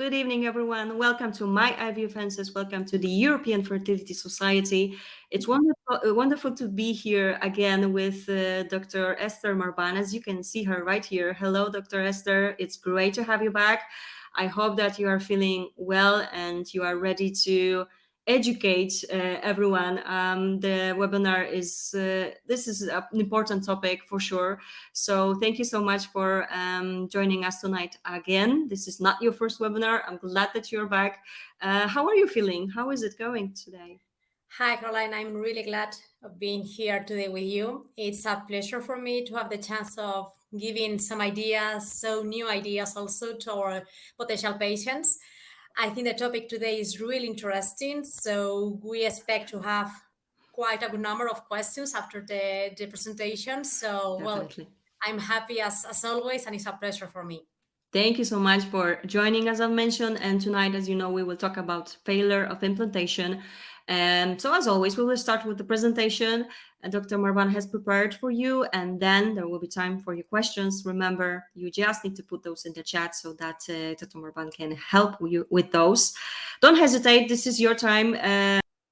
Good evening, everyone. Welcome to my IVF Fences. Welcome to the European Fertility Society. It's wonderful to be here again with Dr. Esther Marbán. As you can see her right here. Hello, Dr. Esther. It's great to have you back. I hope that you are feeling well and you are ready to educate everyone. The webinar is this is an important topic for sure. So thank you so much for joining us tonight again. This is not your first webinar. I'm glad that you're back. How are you feeling? How is it going today? Hi, Caroline. I'm really glad of being here today with you. It's a pleasure for me to have the chance of giving some ideas, so new ideas also to our potential patients. I think the topic today is really interesting. So we expect to have quite a good number of questions after the presentation. So, Definitely. well, I'm happy as always, and it's a pleasure for me. Thank you so much for joining, as I've mentioned. And tonight, as you know, we will talk about failure of implantation. And so as always, we will start with the presentation Dr. Marbán has prepared for you, and then there will be time for your questions. Remember, you just need to put those in the chat so that Dr. Marbán can help you with those. Don't hesitate. This is your time.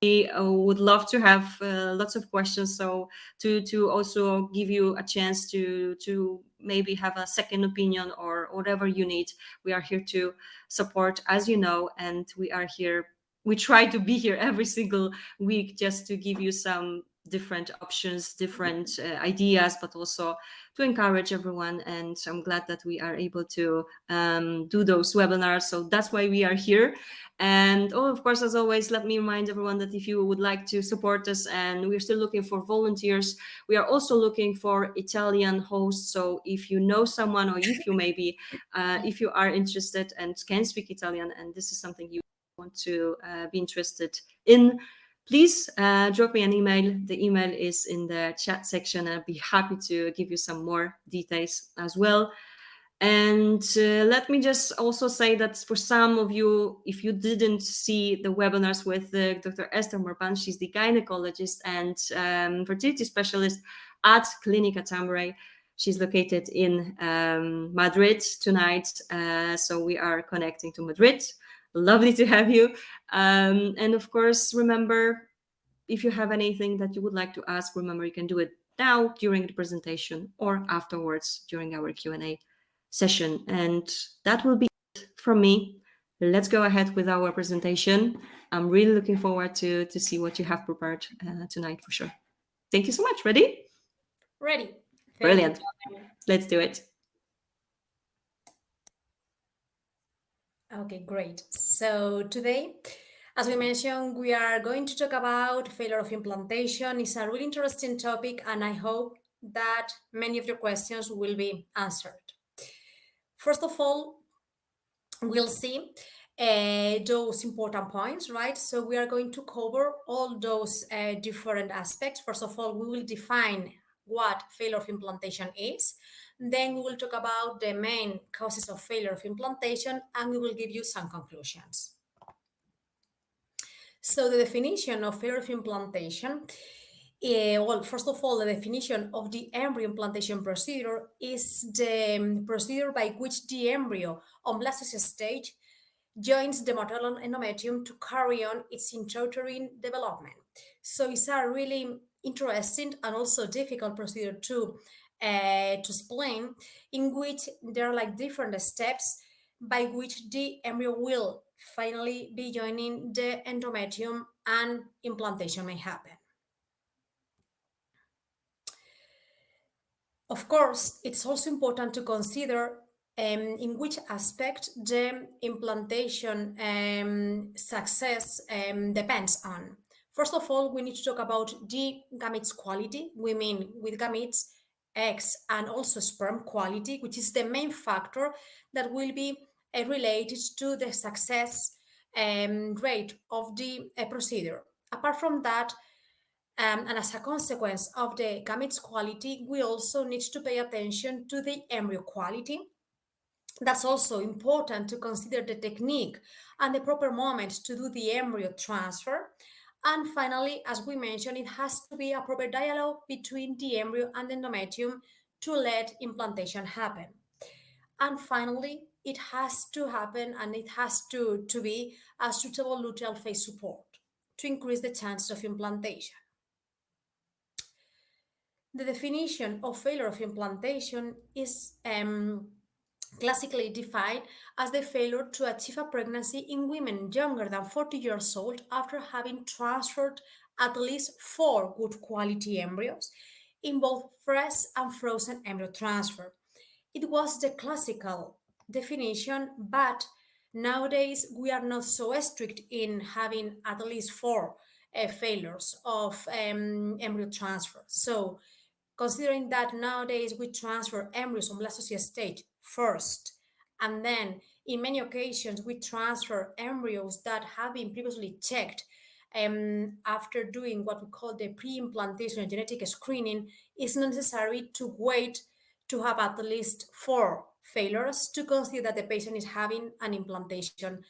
We would love to have lots of questions, so to also give you a chance to maybe have a second opinion or whatever you need. We are here to support, as you know, and we try to be here every single week just to give you some different options, different ideas, but also to encourage everyone. And I'm glad that we are able to do those webinars. So that's why we are here. And of course, as always, let me remind everyone that if you would like to support us, and we're still looking for volunteers, we are also looking for Italian hosts. So if you know someone, or if you maybe, if you are interested and can speak Italian, and this is something you want to be interested in, please drop me an email. The email is in the chat section. I'll be happy to give you some more details as well. And let me just also say that for some of you, if you didn't see the webinars with Dr. Esther Marbán, she's the gynecologist and fertility specialist at Clinica Tambre. She's located in Madrid tonight. So we are connecting to Madrid. Lovely to have you. And of course, remember, if you have anything that you would like to ask, remember you can do it now during the presentation or afterwards during our Q&A session. And that will be it from me. Let's go ahead with our presentation. I'm really looking forward to see what you have prepared tonight for sure. Thank you so much. Ready? Ready. Brilliant. Let's do it. Okay, great. So today, as we mentioned, we are going to talk about failure of implantation. It's a really interesting topic, and I hope that many of your questions will be answered. First of all, we'll see those important points, right? So we are going to cover all those different aspects. First of all, we will define what failure of implantation is. Then we will talk about the main causes of failure of implantation, and we will give you some conclusions. So the definition of failure of implantation, well, first of all, the definition of the embryo implantation procedure is the procedure by which the embryo on blastocyst stage joins the maternal endometrium to carry on its intrauterine development. So it's a really interesting and also difficult procedure to explain, in which there are like different steps by which the embryo will finally be joining the endometrium and implantation may happen. Of course, it's also important to consider in which aspect the implantation success depends on. First of all, we need to talk about the gametes quality. We mean with gametes, eggs, and also sperm quality, which is the main factor that will be related to the success rate of the procedure. Apart from that, and as a consequence of the gametes quality, we also need to pay attention to the embryo quality. That's also important to consider the technique and the proper moment to do the embryo transfer. And finally, as we mentioned, it has to be a proper dialogue between the embryo and the endometrium to let implantation happen. And finally, it has to happen and it has to be a suitable luteal phase support to increase the chances of implantation. The definition of failure of implantation is classically defined as the failure to achieve a pregnancy in women younger than 40 years old after having transferred at least 4 good quality embryos in both fresh and frozen embryo transfer. It was the classical definition, but nowadays we are not so strict in having at least 4 failures of embryo transfer. So considering that nowadays we transfer embryos on blastocyst stage first, and then in many occasions we transfer embryos that have been previously checked after doing what we call the pre-implantation genetic screening, it's necessary to wait to have at least 4 failures to consider that the patient is having an implantation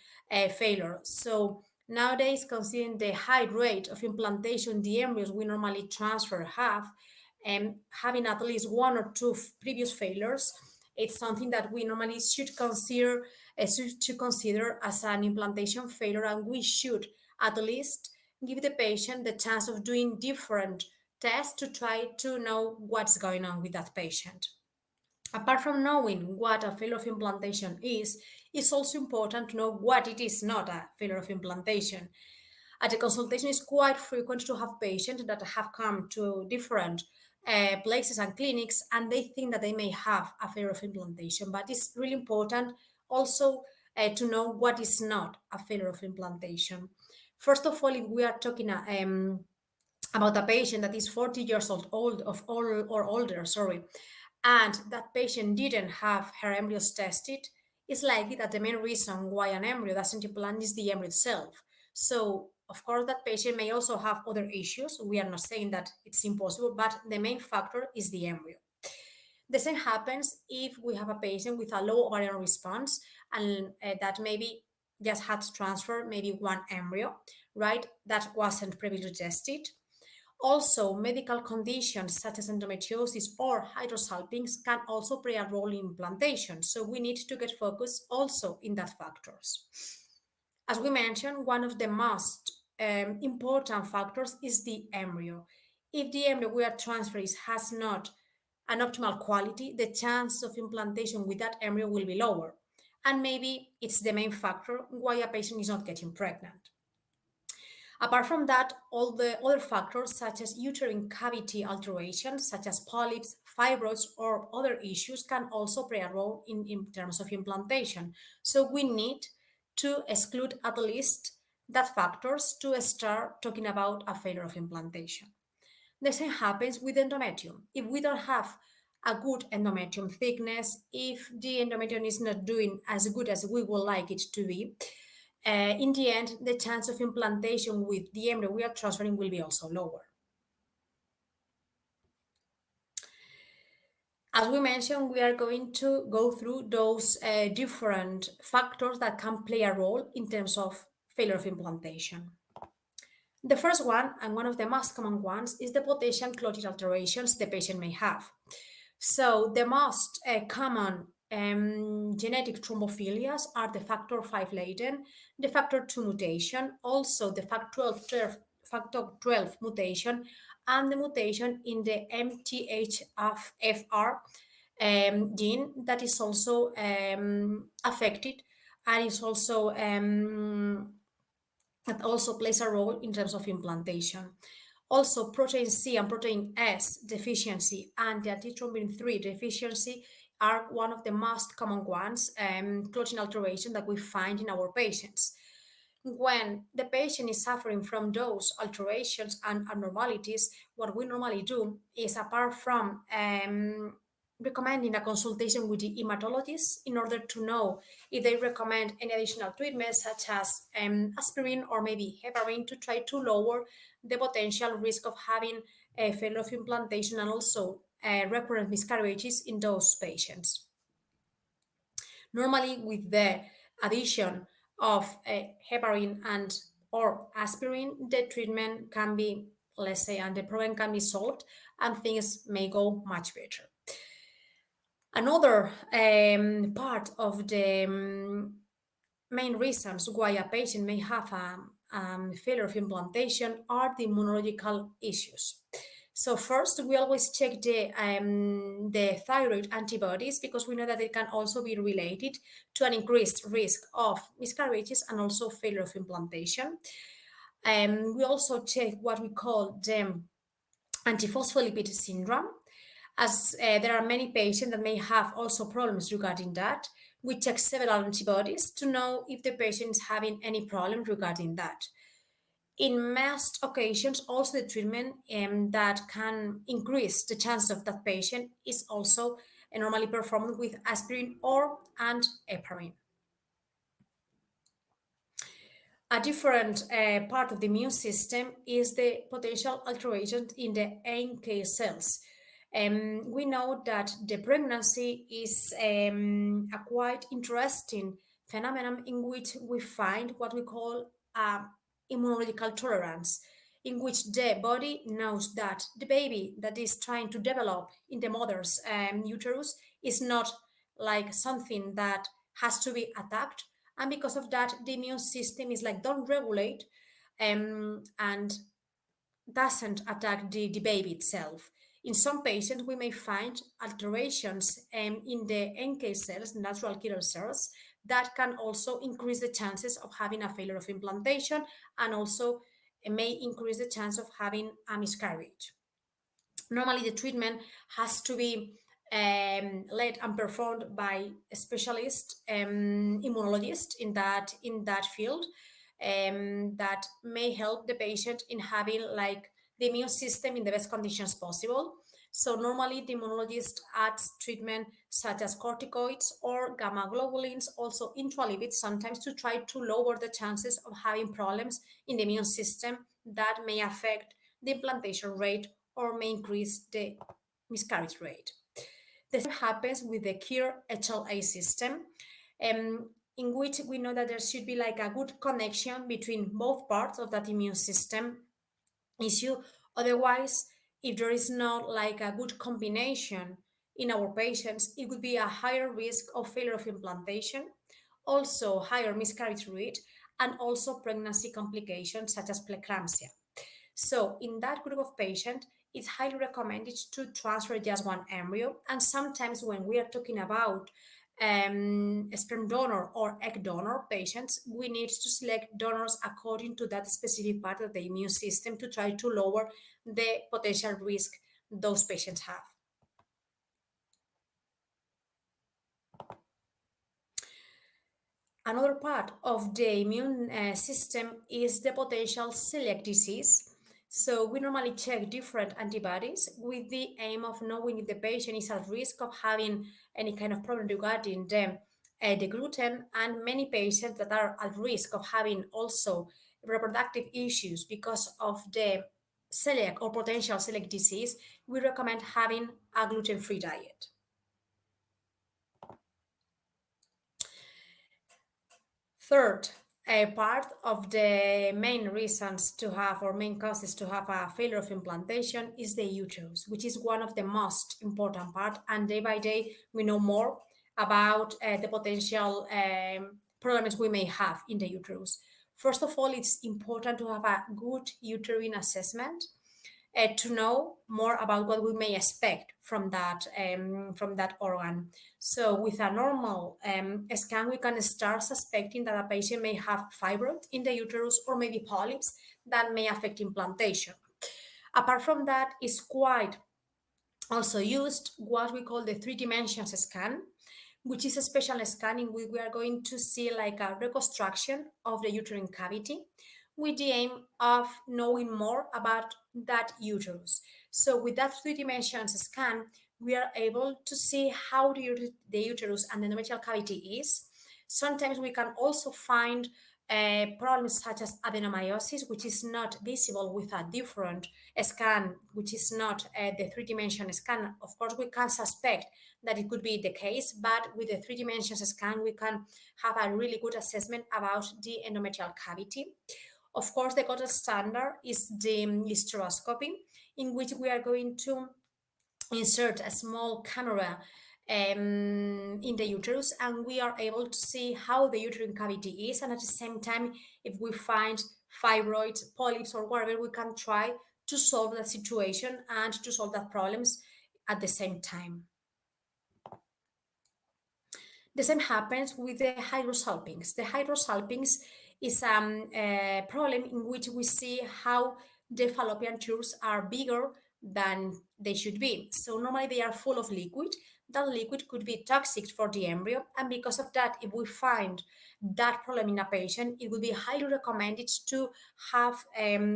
failure. So nowadays, considering the high rate of implantation the embryos we normally transfer have, having at least 1 or 2 previous failures, it's something that we normally should consider as an implantation failure, and we should at least give the patient the chance of doing different tests to try to know what's going on with that patient. Apart from knowing what a failure of implantation is, it's also important to know what it is not a failure of implantation. At the consultation, it's quite frequent to have patients that have come to different places and clinics, and they think that they may have a failure of implantation. But it's really important also to know what is not a failure of implantation. First of all, if we are talking about a patient that is 40 years old or older, and that patient didn't have her embryos tested, it's likely that the main reason why an embryo doesn't implant is the embryo itself. So, of course, that patient may also have other issues. We are not saying that it's impossible, but the main factor is the embryo. The same happens if we have a patient with a low ovarian response and that maybe just had to transfer maybe 1 embryo, right? That wasn't previously tested. Also, medical conditions such as endometriosis or hydrosalpinx can also play a role in implantation. So we need to get focused also in that factors. As we mentioned, one of the most important factors is the embryo. If the embryo we are transferring has not an optimal quality, the chance of implantation with that embryo will be lower. And maybe it's the main factor why a patient is not getting pregnant. Apart from that, all the other factors such as uterine cavity alterations, such as polyps, fibroids, or other issues can also play a role in terms of implantation. So we need to exclude at least that factors to start talking about a failure of implantation. The same happens with endometrium. If we don't have a good endometrium thickness, if the endometrium is not doing as good as we would like it to be, in the end, the chance of implantation with the embryo we are transferring will be also lower. As we mentioned, we are going to go through those different factors that can play a role in terms of failure of implantation. The first one, and one of the most common ones, is the potential clotting alterations the patient may have. So the most common genetic thrombophilias are the factor 5 latent, the factor 2 mutation, also the factor 12 mutation, and the mutation in the MTHFR gene that is also affected and is also that also plays a role in terms of implantation. Also, protein C and protein S deficiency and the antithrombin 3 deficiency are one of the most common ones, clotting alteration that we find in our patients. When the patient is suffering from those alterations and abnormalities, what we normally do is, apart from recommending a consultation with the hematologist in order to know if they recommend any additional treatments such as aspirin or maybe heparin to try to lower the potential risk of having a failure of implantation and also recurrent miscarriages in those patients. Normally, with the addition of heparin and or aspirin, the treatment can be, let's say, and the problem can be solved and things may go much better. Another part of the main reasons why a patient may have a failure of implantation are the immunological issues. So first, we always check the thyroid antibodies because we know that it can also be related to an increased risk of miscarriages and also failure of implantation. We also check what we call the antiphospholipid syndrome, as there are many patients that may have also problems regarding that. We check several antibodies to know if the patient is having any problem regarding that. In most occasions, also the treatment that can increase the chance of that patient is also normally performed with aspirin or and heparin. A different part of the immune system is the potential alteration in the NK cells. We know that the pregnancy is a quite interesting phenomenon in which we find what we call immunological tolerance, in which the body knows that the baby that is trying to develop in the mother's uterus is not like something that has to be attacked, and because of that the immune system is like don't regulate and doesn't attack the baby itself. In some patients we may find alterations in the NK cells, natural killer cells, that can also increase the chances of having a failure of implantation, and also may increase the chance of having a miscarriage. Normally the treatment has to be led and performed by a specialist immunologist in that field, that may help the patient in having like the immune system in the best conditions possible. So normally the immunologist adds treatment such as corticoids or gamma globulins, also intralipids sometimes, to try to lower the chances of having problems in the immune system that may affect the implantation rate or may increase the miscarriage rate. The same happens with the cure HLA system, in which we know that there should be like a good connection between both parts of that immune system issue. Otherwise, if there is not like a good combination in our patients, it would be a higher risk of failure of implantation, also higher miscarriage rate, and also pregnancy complications such as preeclampsia. So in that group of patients, it's highly recommended to transfer just one embryo. And sometimes when we are talking about a sperm donor or egg donor patients, we need to select donors according to that specific part of the immune system to try to lower the potential risk those patients have. Another part of the immune system is the potential celiac disease. So we normally check different antibodies with the aim of knowing if the patient is at risk of having any kind of problem regarding the gluten, and many patients that are at risk of having also reproductive issues because of the celiac or potential celiac disease, we recommend having a gluten-free diet. Third, a part of the main reasons to have, or main causes to have, a failure of implantation is the uterus, which is one of the most important part. And day by day, we know more about the potential problems we may have in the uterus. First of all, it's important to have a good uterine assessment to know more about what we may expect from that organ. So with a normal scan, we can start suspecting that a patient may have fibroid in the uterus or maybe polyps that may affect implantation. Apart from that, is quite also used what we call the 3 dimensions scan, which is a special scan in which we are going to see like a reconstruction of the uterine cavity with the aim of knowing more about that uterus. So with that 3 dimensions scan, we are able to see how the uterus and the endometrial cavity is. Sometimes we can also find problems such as adenomyosis, which is not visible with a different scan, which is not the 3 dimension scan. Of course, we can suspect that it could be the case, but with the 3 dimensions scan, we can have a really good assessment about the endometrial cavity. Of course, the gold standard is the hysteroscopy, in which we are going to insert a small camera in the uterus, and we are able to see how the uterine cavity is, and at the same time, if we find fibroids, polyps, or whatever, we can try to solve that situation and to solve that problems at the same time. The same happens with the hydrosalpinx. The hydrosalpinx is a problem in which we see how the fallopian tubes are bigger than they should be. So normally they are full of liquid. That liquid could be toxic for the embryo, and because of that, if we find that problem in a patient, it would be highly recommended to have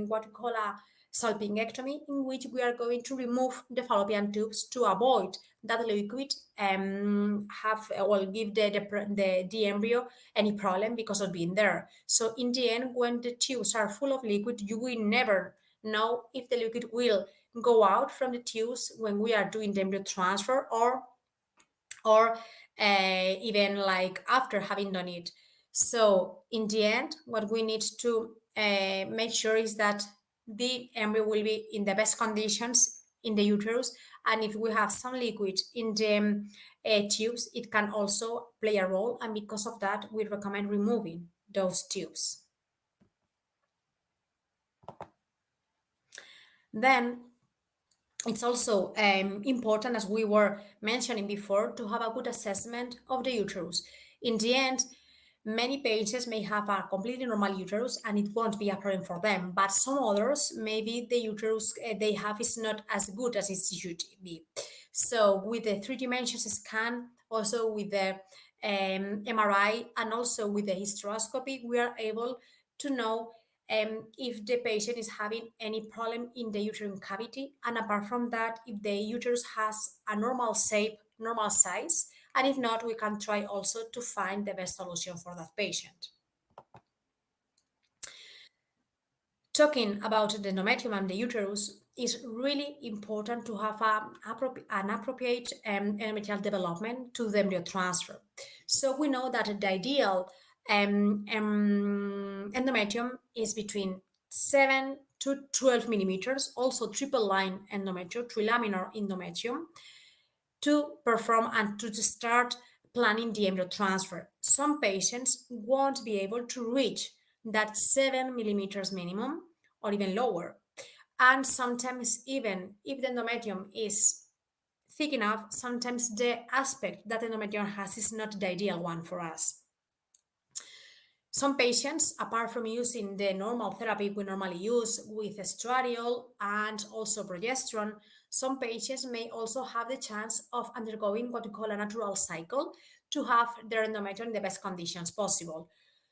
what we call a salpingectomy, in which we are going to remove the fallopian tubes to avoid that liquid give the embryo any problem because of being there. So in the end, when the tubes are full of liquid, you will never know if the liquid will go out from the tubes when we are doing the embryo transfer, or even like after having done it. So in the end, what we need to make sure is that the embryo will be in the best conditions in the uterus, and if we have some liquid in the tubes, it can also play a role, and because of that, we recommend removing those tubes. Then it's also important, as we were mentioning before, to have a good assessment of the uterus. In the end, many patients may have a completely normal uterus and it won't be a problem for them, but some others, maybe the uterus they have is not as good as it should be. So with the 3D scan, also with the MRI, and also with the hysteroscopy, we are able to know if the patient is having any problem in the uterine cavity, and apart from that, if the uterus has a normal shape, normal size, and if not, we can try also to find the best solution for that patient. Talking about the endometrium and the uterus, is really important to have an appropriate endometrial development to the embryo transfer. So we know that the ideal endometrium is between 7 to 12 millimeters, also triple line endometrium, trilaminar endometrium, to perform and to start planning the embryo transfer. Some patients won't be able to reach that 7 millimeters minimum or even lower. And sometimes, even if the endometrium is thick enough, sometimes the aspect that endometrium has is not the ideal one for us. Some patients, apart from using the normal therapy we normally use with estradiol and also progesterone, some patients may also have the chance of undergoing what we call a natural cycle to have their endometrium in the best conditions possible.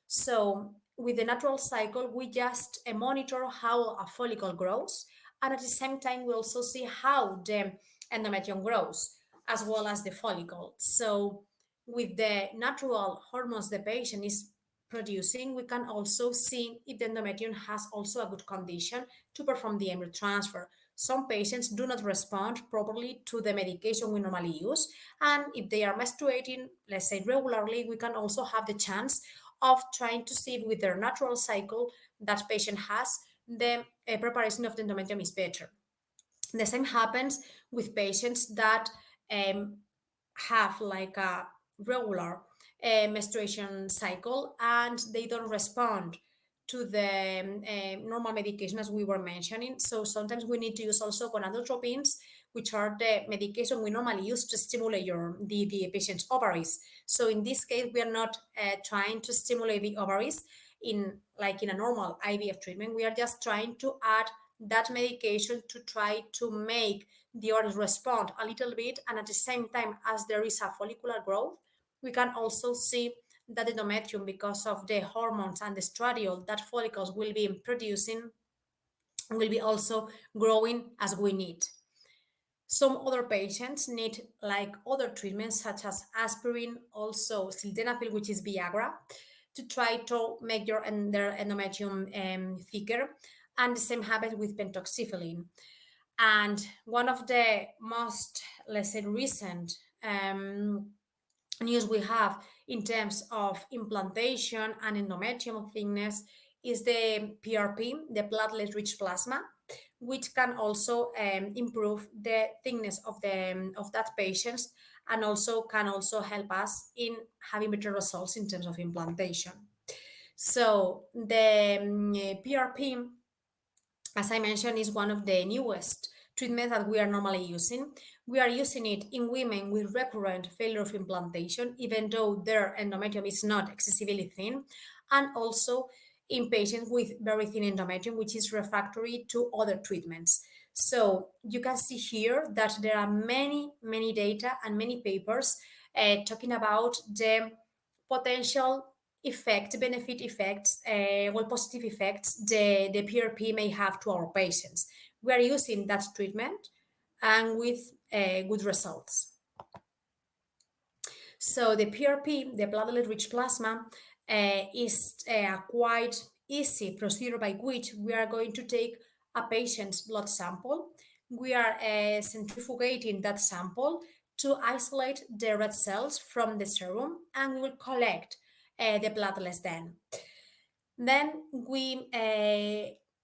So with the natural cycle, we just monitor how a follicle grows, and at the same time, we also see how the endometrium grows, as well as the follicle. So with the natural hormones the patient is producing, we can also see if the endometrium has also a good condition to perform the embryo transfer. Some patients do not respond properly to the medication we normally use, and if they are menstruating, let's say regularly, we can also have the chance of trying to see if with their natural cycle that patient has, the preparation of the endometrium is better. The same happens with patients that have like a regular menstruation cycle and they don't respond to the normal medication as we were mentioning. So sometimes we need to use also gonadotropins, which are the medication we normally use to stimulate the patient's ovaries. So in this case, we are not trying to stimulate the ovaries in a normal IVF treatment. We are just trying to add that medication to try to make the ovaries respond a little bit, and at the same time, as there is a follicular growth, we can also see that the endometrium, because of the hormones and the estradiol that follicles will be producing, will be also growing as we need. Some other patients need like other treatments such as aspirin, also sildenafil, which is Viagra, to try to make their endometrium thicker. And the same happens with pentoxifylline. And one of the most, let's say, recent news we have in terms of implantation and endometrium thickness is the PRP, the platelet-rich plasma, which can also improve the thickness of that patient and also can also help us in having better results in terms of implantation. So the PRP, as I mentioned, is one of the newest treatments that we are normally using. We are using it in women with recurrent failure of implantation, even though their endometrium is not excessively thin, and also in patients with very thin endometrium, which is refractory to other treatments. So you can see here that there are many data and many papers talking about the potential effect, benefit effects, positive effects the PRP may have to our patients. We are using that treatment and with good results. So the PRP, the platelet-rich plasma, is a quite easy procedure by which we are going to take a patient's blood sample. We are centrifugating that sample to isolate the red cells from the serum, and we will collect the platelets then. Then we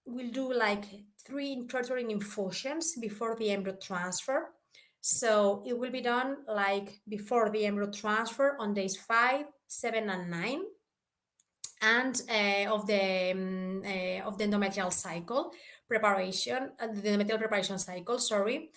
will do like 3 intrauterine infusions before the embryo transfer. So it will be done like before the embryo transfer on days 5, 7, and 9, and of the endometrial cycle preparation, the endometrial preparation cycle. Sorry,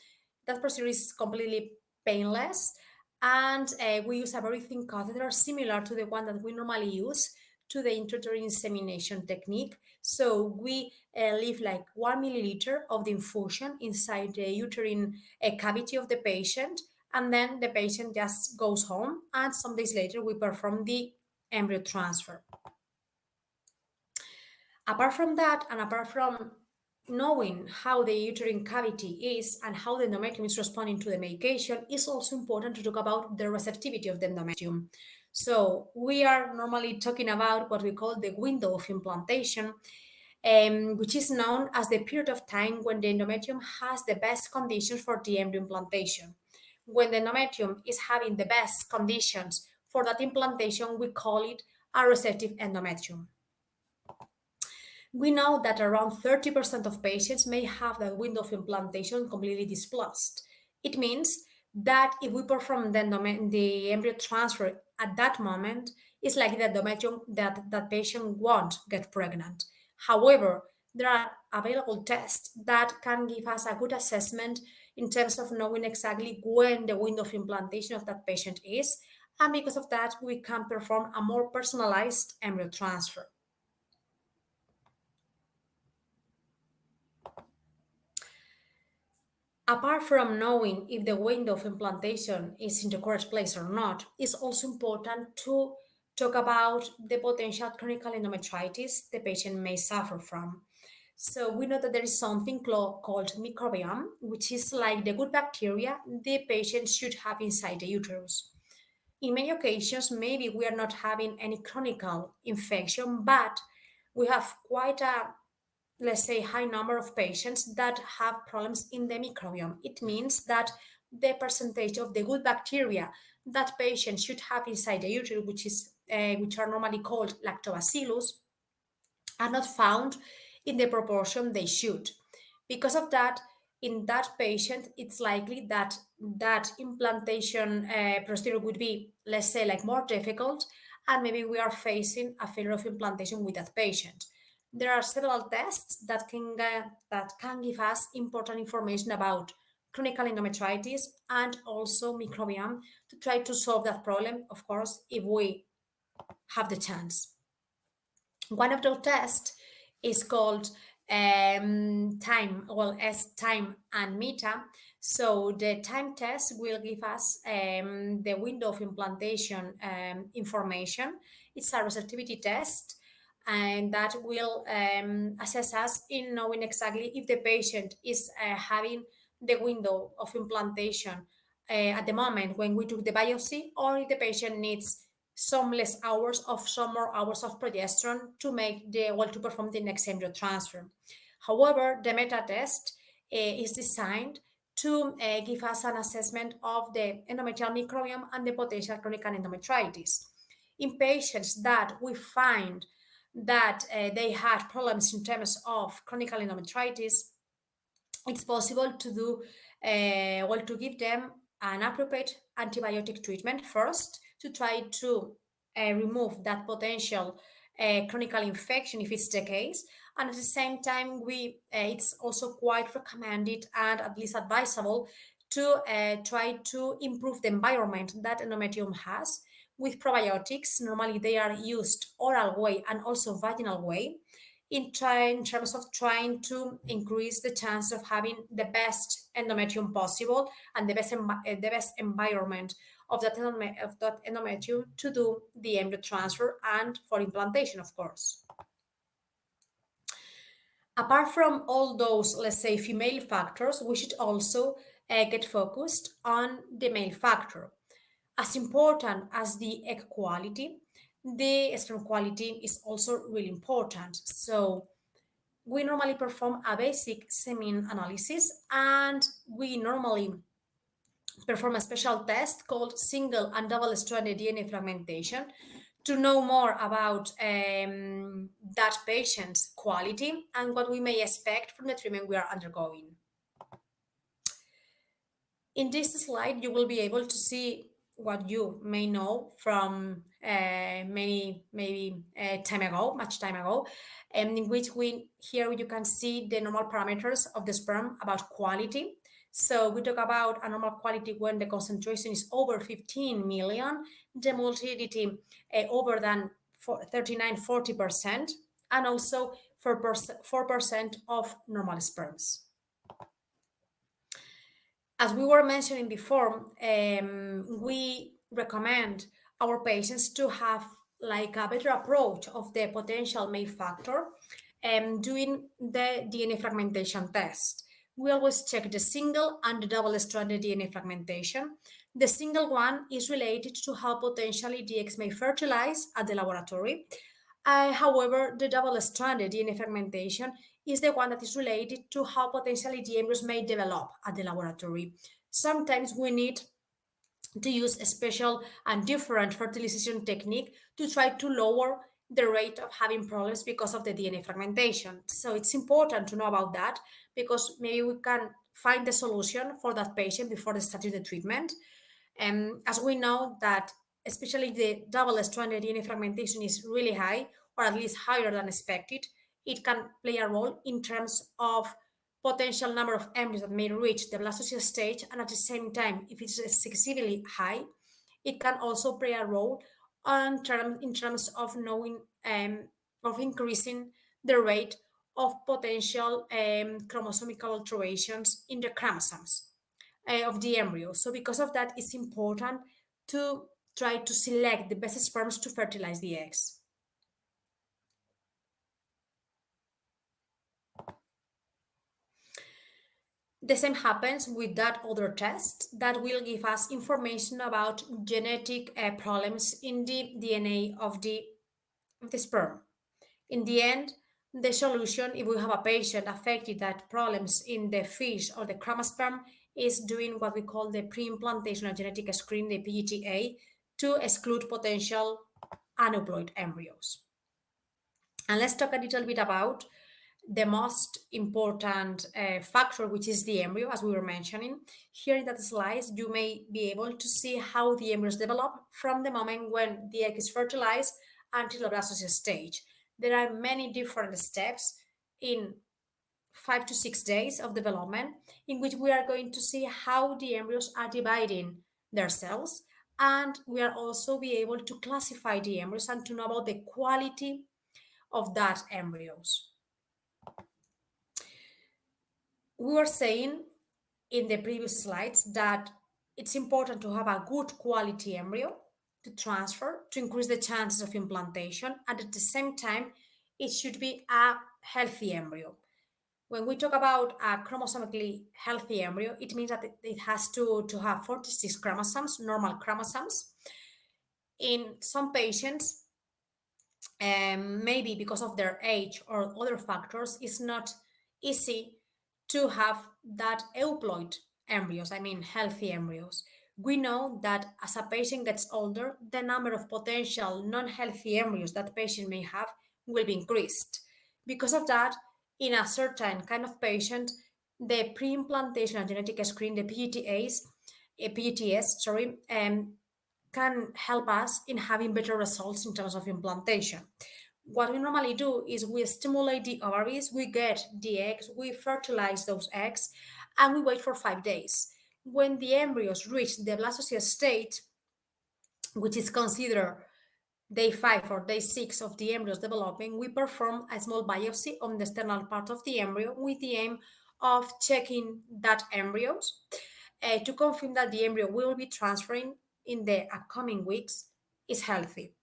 that procedure is completely painless, and we use a very thin catheter similar to the one that we normally use to the intrauterine insemination technique. So we leave like 1 milliliter of the infusion inside the uterine cavity of the patient, and then the patient just goes home, and some days later we perform the embryo transfer. Apart from that, and apart from knowing how the uterine cavity is and how the endometrium is responding to the medication, it's also important to talk about the receptivity of the endometrium. So we are normally talking about what we call the window of implantation, which is known as the period of time when the endometrium has the best conditions for the embryo implantation. When the endometrium is having the best conditions for that implantation, we call it a receptive endometrium. We know that around 30% of patients may have the window of implantation completely displaced. It means that if we perform the embryo transfer at that moment, it's like the endometrium that patient won't get pregnant. However, there are available tests that can give us a good assessment in terms of knowing exactly when the window of implantation of that patient is, and because of that, we can perform a more personalized embryo transfer. Apart from knowing if the window of implantation is in the correct place or not, it's also important to talk about the potential chronic endometritis the patient may suffer from. So we know that there is something called microbiome, which is like the good bacteria the patient should have inside the uterus. In many occasions, maybe we are not having any chronic infection, but we have quite a, let's say, high number of patients that have problems in the microbiome. It means that the percentage of the good bacteria that patients should have inside the uterus, which are normally called lactobacillus, are not found in the proportion they should. Because of that, in that patient, it's likely that that implantation procedure would be, let's say, like more difficult, and maybe we are facing a failure of implantation with that patient. There are several tests that can give us important information about chronic endometritis and also microbiome to try to solve that problem, of course, if we have the chance. One of those tests is called time and meta. So the time test will give us the window of implantation information. It's a receptivity test, and that will assess us in knowing exactly if the patient is having the window of implantation at the moment when we took the biopsy, or if the patient needs some more hours of progesterone to to perform the next embryo transfer. However, the meta test is designed to give us an assessment of the endometrial microbiome and the potential chronic endometritis. In patients that we find that they had problems in terms of chronic endometritis, it's possible to do to give them an appropriate antibiotic treatment first to try to remove that potential chronic infection if it's the case. And at the same time, it's also quite recommended and at least advisable to try to improve the environment that endometrium has with probiotics. Normally, they are used oral way and also vaginal way in terms of trying to increase the chance of having the best endometrium possible and the best environment of that endometrium to do the embryo transfer and for implantation, of course. Apart from all those, let's say, female factors, we should also get focused on the male factor. As important as the egg quality, the sperm quality is also really important. So we normally perform a basic semen analysis, and we normally perform a special test called single and double-stranded DNA fragmentation to know more about that patient's quality and what we may expect from the treatment we are undergoing. In this slide, you will be able to see what you may know from much time ago, and in which here you can see the normal parameters of the sperm about quality. So we talk about a normal quality when the concentration is over 15 million, the motility over than 39-40%, and also 4% of normal sperms. As we were mentioning before, we recommend our patients to have like a better approach of the potential male factor doing the DNA fragmentation test. We always check the single and the double-stranded DNA fragmentation. The single one is related to how potentially the eggs may fertilize at the laboratory. However, the double-stranded DNA fragmentation is the one that is related to how potentially the embryos may develop at the laboratory. Sometimes we need to use a special and different fertilization technique to try to lower the rate of having problems because of the DNA fragmentation. So it's important to know about that because maybe we can find the solution for that patient before they start the treatment. As we know that especially if the double-stranded DNA fragmentation is really high or at least higher than expected, it can play a role in terms of potential number of embryos that may reach the blastocyst stage, and at the same time, if it's excessively high, it can also play a role in terms of knowing of increasing the rate of potential chromosomical alterations in the chromosomes of the embryo. So because of that, it's important to try to select the best sperms to fertilize the eggs. The same happens with that other test that will give us information about genetic problems in the DNA of the sperm. In the end, the solution, if we have a patient affected that problems in the fish or the chromosperm, is doing what we call the pre-implantation genetic screen, the PGTA, to exclude potential aneuploid embryos. And let's talk a little bit about the most important factor, which is the embryo, as we were mentioning. Here in that slide, you may be able to see how the embryos develop from the moment when the egg is fertilized until the blastocyst stage. There are many different steps in 5 to 6 days of development in which we are going to see how the embryos are dividing their cells, and we are also be able to classify the embryos and to know about the quality of that embryos. We were saying in the previous slides that it's important to have a good quality embryo to transfer to increase the chances of implantation, and at the same time it should be a healthy embryo. When we talk about a chromosomically healthy embryo, it means that it has to have 46 chromosomes, normal chromosomes. In some patients, maybe because of their age or other factors, it's not easy to have that euploid embryos, healthy embryos. We know that as a patient gets older, the number of potential non-healthy embryos that patient may have will be increased. Because of that, in a certain kind of patient, the pre-implantation genetic screen, the PGTAs, PGTS, sorry, can help us in having better results in terms of implantation. What we normally do is we stimulate the ovaries, we get the eggs, we fertilize those eggs, and we wait for 5 days. When the embryos reach the blastocyst state, which is considered day 5 or day 6 of the embryo's development, we perform a small biopsy on the external part of the embryo with the aim of checking that embryos to confirm that the embryo will be transferring in the upcoming weeks is healthy.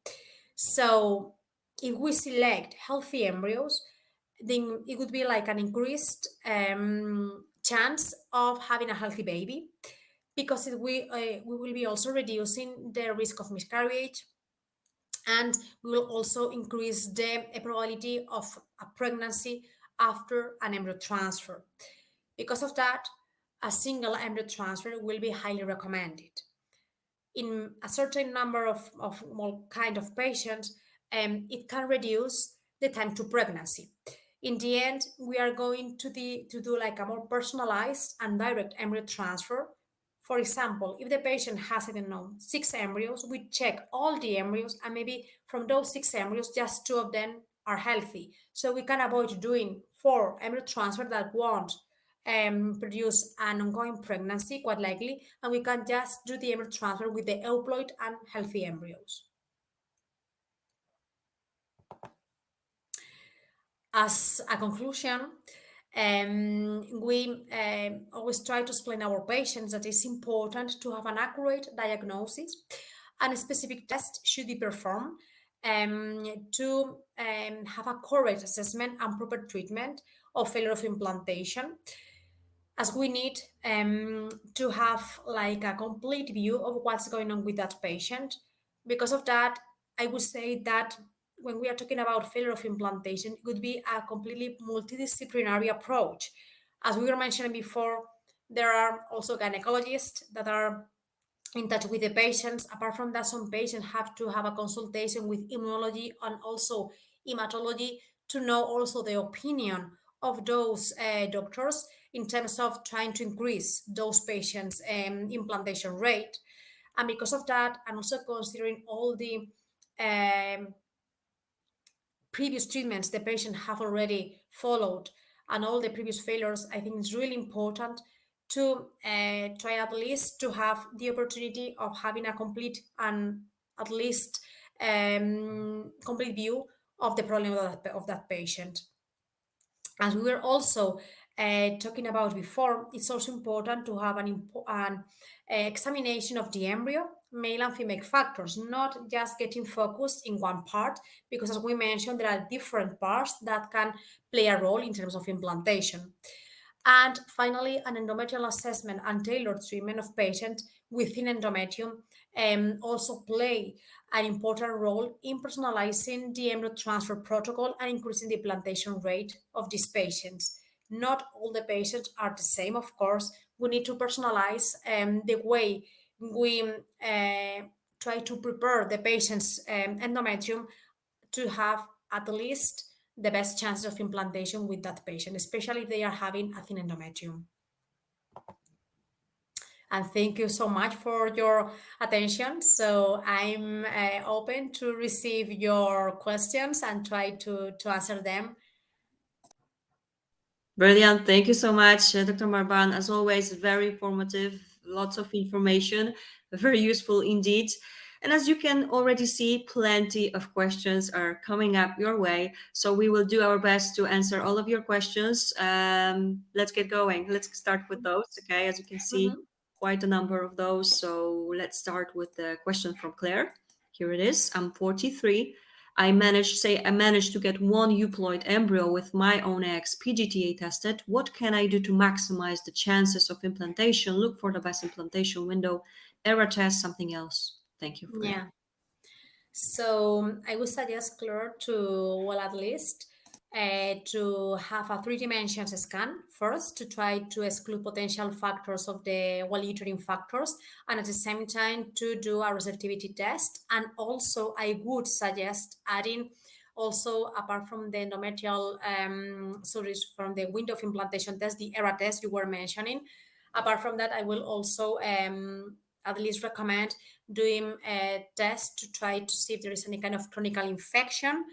So if we select healthy embryos, then it would be like an increased chance of having a healthy baby, because we will be also reducing the risk of miscarriage, and we will also increase the probability of a pregnancy after an embryo transfer. Because of that, a single embryo transfer will be highly recommended. In a certain number of kind of patients, it can reduce the time to pregnancy. In the end, we are going to do like a more personalized and direct embryo transfer. For example, if the patient has, I don't know, 6 embryos, we check all the embryos, and maybe from those 6 embryos, just 2 of them are healthy. So we can avoid doing 4 embryo transfer that won't produce an ongoing pregnancy, quite likely, and we can just do the embryo transfer with the euploid and healthy embryos. As a conclusion, we always try to explain our patients that it's important to have an accurate diagnosis, and a specific test should be performed to have a correct assessment and proper treatment of failure of implantation, as we need to have like a complete view of what's going on with that patient. Because of that, I would say that when we are talking about failure of implantation, it would be a completely multidisciplinary approach. As we were mentioning before, there are also gynecologists that are in touch with the patients. Apart from that, some patients have to have a consultation with immunology and also hematology to know also the opinion of those doctors in terms of trying to increase those patients' implantation rate. And because of that, and also considering all the previous treatments the patient have already followed and all the previous failures, I think it's really important to try at least to have the opportunity of having a complete and at least complete view of the problem of that patient. As we were also talking about before, it's also important to have an examination of the embryo, male and female factors, not just getting focused in one part, because as we mentioned, there are different parts that can play a role in terms of implantation. And finally, an endometrial assessment and tailored treatment of patients within endometrium also play an important role in personalizing the embryo transfer protocol and increasing the implantation rate of these patients. Not all the patients are the same, of course. We need to personalize the way we try to prepare the patient's endometrium to have at least the best chances of implantation with that patient, especially if they are having a thin endometrium. And thank you so much for your attention. So I'm open to receive your questions and try to answer them. Brilliant. Thank you so much, Dr. Marbán. As always, very informative, lots of information, very useful indeed. And as you can already see, plenty of questions are coming up your way. So we will do our best to answer all of your questions. Let's get going. Let's start with those. Okay, as you can see, quite a number of those. So let's start with the question from Claire. Here it is. I'm 43. I managed to get one euploid embryo with my own eggs PGTA tested. What can I do to maximize the chances of implantation? Look for the best implantation window, error test, something else. Thank you. Yeah. So I would suggest Claire to, well, at least to have a 3D scan first to try to exclude potential factors of the uterine factors, and at the same time to do a receptivity test. And also I would suggest adding also, apart from the endometrial from the window of implantation test, the ERA test you were mentioning, Apart from that, I will also at least recommend doing a test to try to see if there is any kind of chronic infection,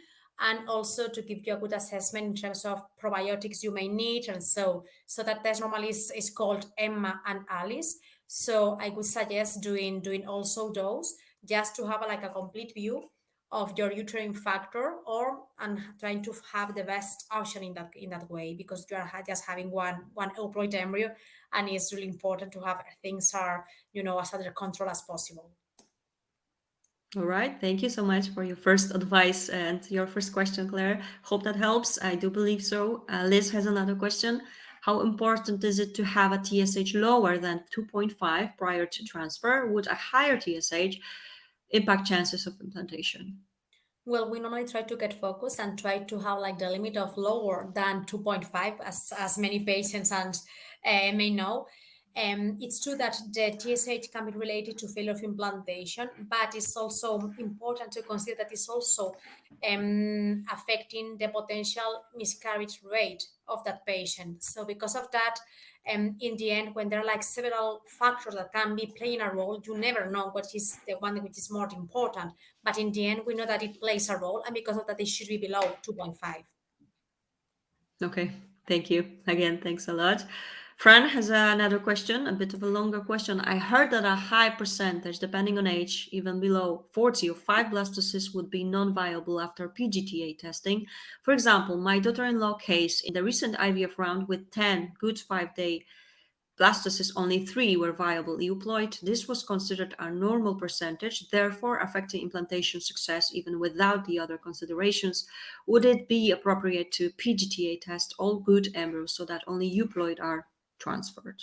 and also to give you a good assessment in terms of probiotics you may need. And so that test normally is called Emma and Alice. So I would suggest doing also those, just to have like a complete view of your uterine factor, or and trying to have the best option in that way, because you are just having one euploid embryo, and it's really important to have things are as under control as possible. All right. Thank you so much for your first advice and your first question, Claire. Hope that helps. I do believe so. Liz has another question. How important is it to have a TSH lower than 2.5 prior to transfer? Would a higher TSH impact chances of implantation? Well, we normally try to get focused and try to have like the limit of lower than 2.5, as many patients and may know. It's true that the TSH can be related to failure of implantation, but it's also important to consider that it's also affecting the potential miscarriage rate of that patient. So because of that, in the end, when there are like several factors that can be playing a role, you never know what is the one which is more important. But in the end, we know that it plays a role, and because of that, it should be below 2.5. Okay, thank you. Again, thanks a lot. Fran has another question, a bit of a longer question. I heard that a high percentage, depending on age, even below 40 of 5 blastocysts would be non-viable after PGTA testing. For example, my daughter-in-law case in the recent IVF round with 10 good 5-day blastocysts, only 3 were viable euploid. This was considered a normal percentage, therefore affecting implantation success even without the other considerations. Would it be appropriate to PGTA test all good embryos so that only euploid are transferred?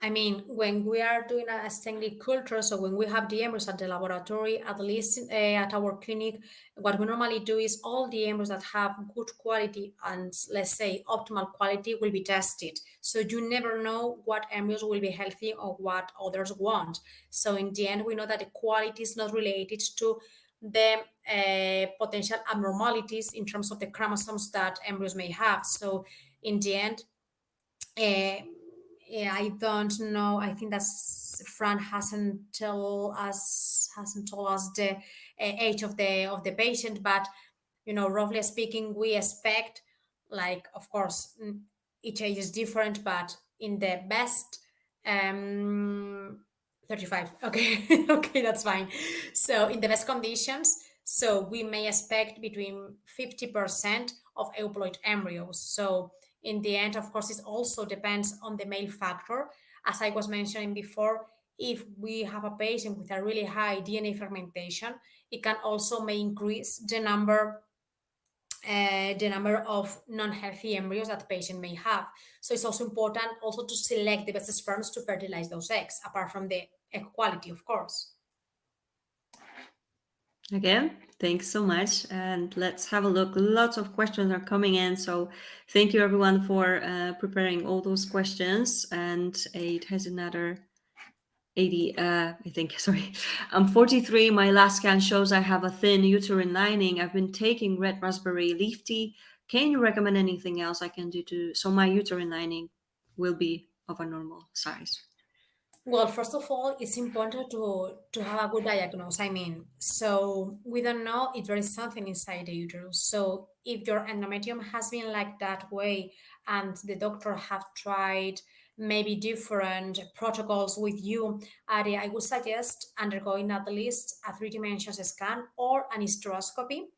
I mean, when we are doing a stingly culture, so when we have the embryos at the laboratory, at least at our clinic, what we normally do is all the embryos that have good quality and, let's say, optimal quality will be tested. So you never know what embryos will be healthy or what others won't. So in the end, we know that the quality is not related to the potential abnormalities in terms of the chromosomes that embryos may have. So in the end, uh, yeah, I don't know. I think that's Fran hasn't told us the age of the patient, but roughly speaking, we expect, like, of course, each age is different, but in the best, 35. Okay, okay, that's fine. So in the best conditions, so we may expect between 50% of euploid embryos. So in the end, of course, it also depends on the male factor. As I was mentioning before, if we have a patient with a really high DNA fragmentation, it can also may increase the number of non-healthy embryos that the patient may have. So it's also important also to select the best sperms to fertilize those eggs, apart from the egg quality, of course. Again, thanks so much. And let's have a look. Lots of questions are coming in. So thank you everyone for preparing all those questions. And it has another 80, I think, sorry. I'm 43. My last scan shows I have a thin uterine lining. I've been taking red raspberry leaf tea. Can you recommend anything else I can do so my uterine lining will be of a normal size? Well, first of all, it's important to have a good diagnosis. I mean, so we don't know if there is something inside the uterus. So if your endometrium has been like that way, and the doctor have tried maybe different protocols with you, Ari, I would suggest undergoing at least a 3 dimensions scan or an hysteroscopy,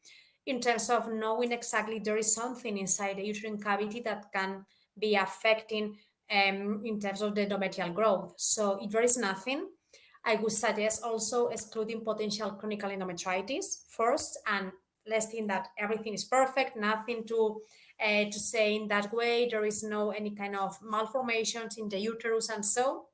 in terms of knowing exactly there is something inside the uterine cavity that can be affecting in terms of the endometrial growth. So if there is nothing, I would suggest also excluding potential chronic endometritis first, and let's think that everything is perfect, nothing to say in that way. There is no any kind of malformations in the uterus, and so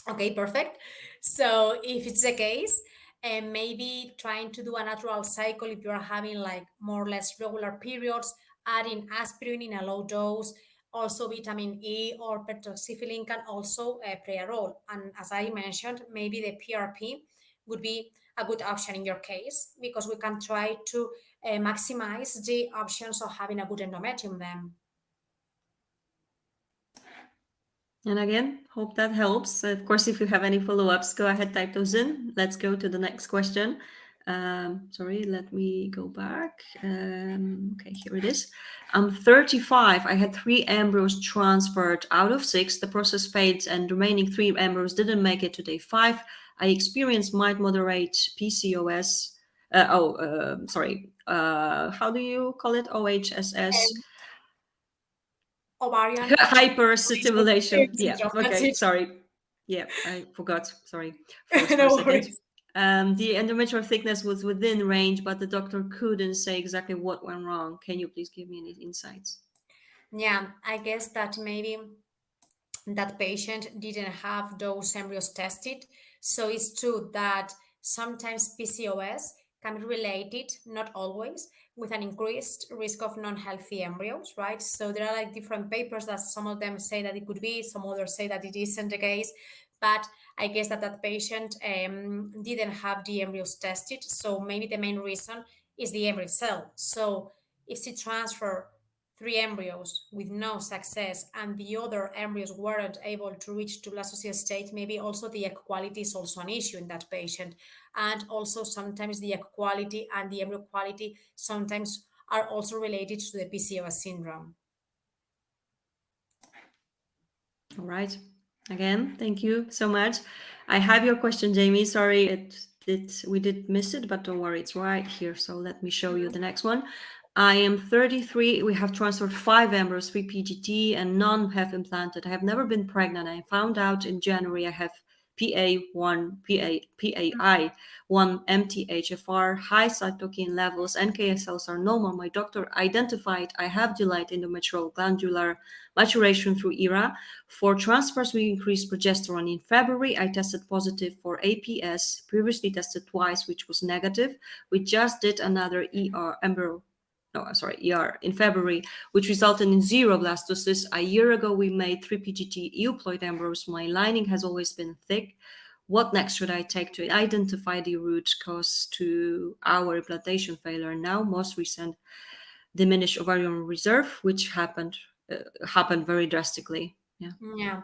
okay, perfect. So if it's the case, and maybe trying to do a natural cycle if you are having like more or less regular periods, adding aspirin in a low dose, also vitamin E or petroxyphylline can also play a role. And as I mentioned, maybe the PRP would be a good option in your case, because we can try to maximize the options of having a good endometrium then. And again, hope that helps. Of course, if you have any follow-ups, go ahead, type those in. Let's go to the next question. Sorry, let me go back. Okay, here it is. I'm 35. I had 3 embryos transferred out of 6. The process failed, and the remaining 3 embryos didn't make it to day 5. I experienced mild moderate PCOS. How do you call it? OHSS. Ovarian Hyperstimulation. Yeah. syndrome. That's Okay. it. Sorry. Yeah, I forgot. Sorry. Froze for No a second. worries. The endometrial thickness was within range, but the doctor couldn't say exactly what went wrong. Can you please give me any insights? Yeah, I guess that maybe that patient didn't have those embryos tested. So it's true that sometimes PCOS can be related, not always, with an increased risk of non-healthy embryos, right? So there are like different papers that some of them say that it could be, some others say that it isn't the case. But I guess that that patient didn't have the embryos tested. So maybe the main reason is the embryo itself. So if she transfer 3 embryos with no success and the other embryos weren't able to reach to blastocyst state, maybe also the egg quality is also an issue in that patient. And also sometimes the egg quality and the embryo quality sometimes are also related to the PCOS syndrome. All right. Again, thank you so much. I have your question, Jamie. Sorry, we did miss it, but don't worry, it's right here. So let me show you the next one. I am 33. We have transferred 5 embryos, 3 PGT, and none have implanted. I have never been pregnant. I found out in January I have PAI, 1 MTHFR, high cytokine levels, NK cells are normal. My doctor identified I have delayed endometrial glandular maturation through ERA. For transfers, we increased progesterone. In February, I tested positive for APS, previously tested twice, which was negative. We just did another ER in February, which resulted in 0 blastocysts. A year ago, we made 3 PGT euploid embryos. My lining has always been thick. What next should I take to identify the root cause to our implantation failure? Now, most recent diminished ovarian reserve, which happened very drastically. Yeah. Yeah.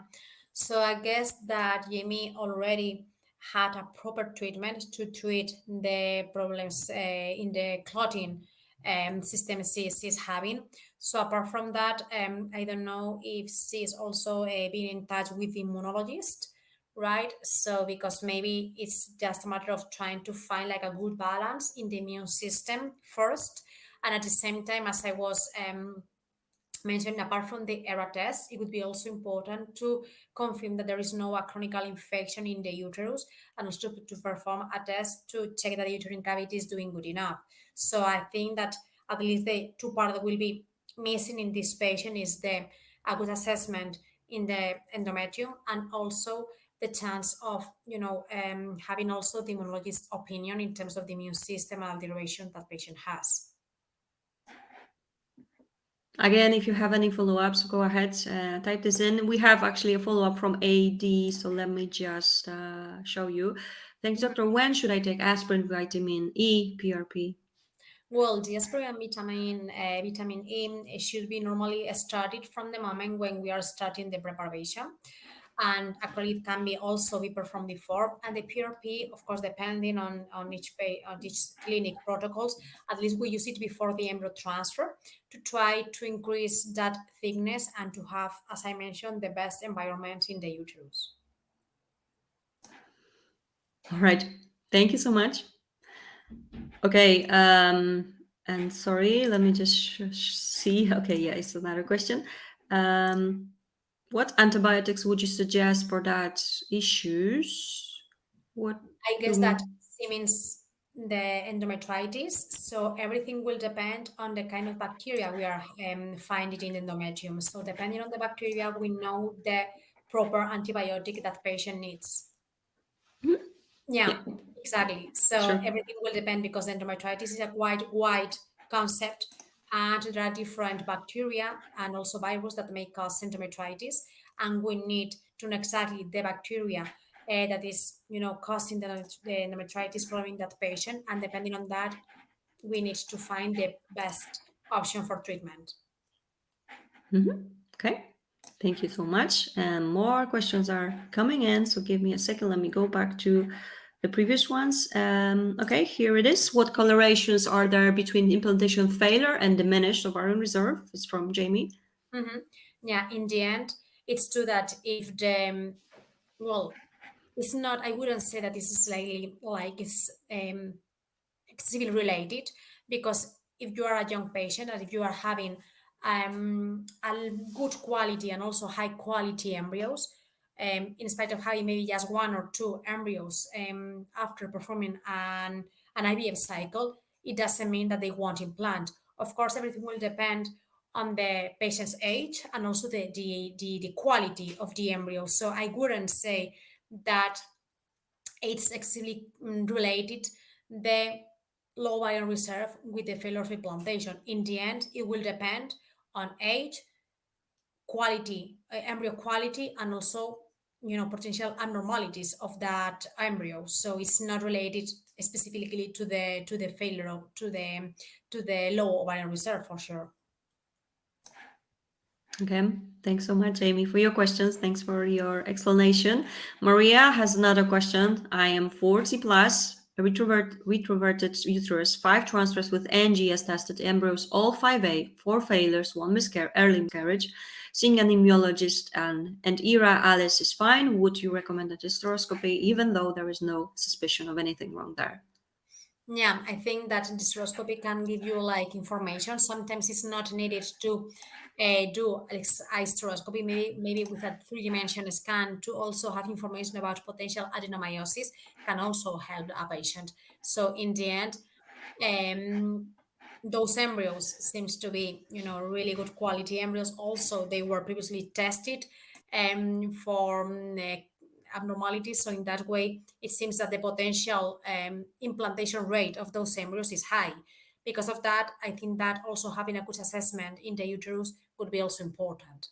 So I guess that Jamie already had a proper treatment to treat the problems in the clotting system she's having. So apart from that, I don't know if she's also been in touch with the immunologist, right? So because maybe it's just a matter of trying to find like a good balance in the immune system first, and at the same time, as I was mentioned, apart from the ERA test, it would be also important to confirm that there is no chronic infection in the uterus, and also to perform a test to check that the uterine cavity is doing good enough. So I think that at least the two parts that will be missing in this patient is the a good assessment in the endometrium, and also the chance of having also the immunologist's opinion in terms of the immune system and the duration that patient has. Again, if you have any follow-ups, go ahead, type this in. We have actually a follow-up from AD, so let me just show you. Thanks, doctor. When should I take aspirin, vitamin E, PRP? Well, the aspirin and vitamin E it should be normally started from the moment when we are starting the preparation. And actually, it can be also be performed before. And the PRP, of course, depending on each clinic protocols, at least we use it before the embryo transfer to try to increase that thickness and to have, as I mentioned, the best environment in the uterus. All right. Thank you so much. Okay. And sorry, let me just see. Okay, yeah, it's another question. What antibiotics would you suggest for that issues? What I do guess that she means the endometritis. So everything will depend on the kind of bacteria we are finding in endometrium. So depending on the bacteria, we know the proper antibiotic that patient needs. Hmm? Yeah, Yeah, exactly. So sure. everything will depend because endometritis is a quite wide concept, and there are different bacteria and also virus that may cause endometritis, and we need to know exactly the bacteria that is, causing the endometritis problem in that patient, and depending on that, we need to find the best option for treatment. Mm-hmm. Okay. Thank you so much. And more questions are coming in. So give me a second. Let me go back to the previous ones. Okay, here it is. What correlations are there between implantation failure and diminished ovarian reserve? It's from Jamie. Mm-hmm. Yeah, in the end, it's true that if the, well, it's not, I wouldn't say that this is slightly like it's civil related, because if you are a young patient and if you are having a good quality and also high quality embryos, in spite of having maybe just one or two embryos after performing an IVF cycle, it doesn't mean that they won't implant. Of course, everything will depend on the patient's age and also the quality of the embryo. So I wouldn't say that it's actually related the low iron reserve with the failure of implantation. In the end, it will depend on age, quality, embryo quality, and also potential abnormalities of that embryo. So it's not related specifically to the failure of, to the low ovarian reserve for sure. Okay, thanks so much, Amy, for your questions. Thanks for your explanation. Maria has another question. I am 40 plus, a retroverted uterus, 5 transfers with NGS tested embryos, all 5A, 4 failures, 1 early miscarriage. Seeing an immunologist and ERA Alice is fine. Would you recommend a hysteroscopy even though there is no suspicion of anything wrong there? Yeah, I think that hysteroscopy can give you like information. Sometimes it's not needed to do hysteroscopy, maybe with a three-dimensional scan to also have information about potential adenomyosis can also help a patient. So in the end, um, those embryos seems to be really good quality embryos. Also, they were previously tested for abnormalities. So in that way, it seems that the potential implantation rate of those embryos is high. Because of that, I think that also having a good assessment in the uterus would be also important.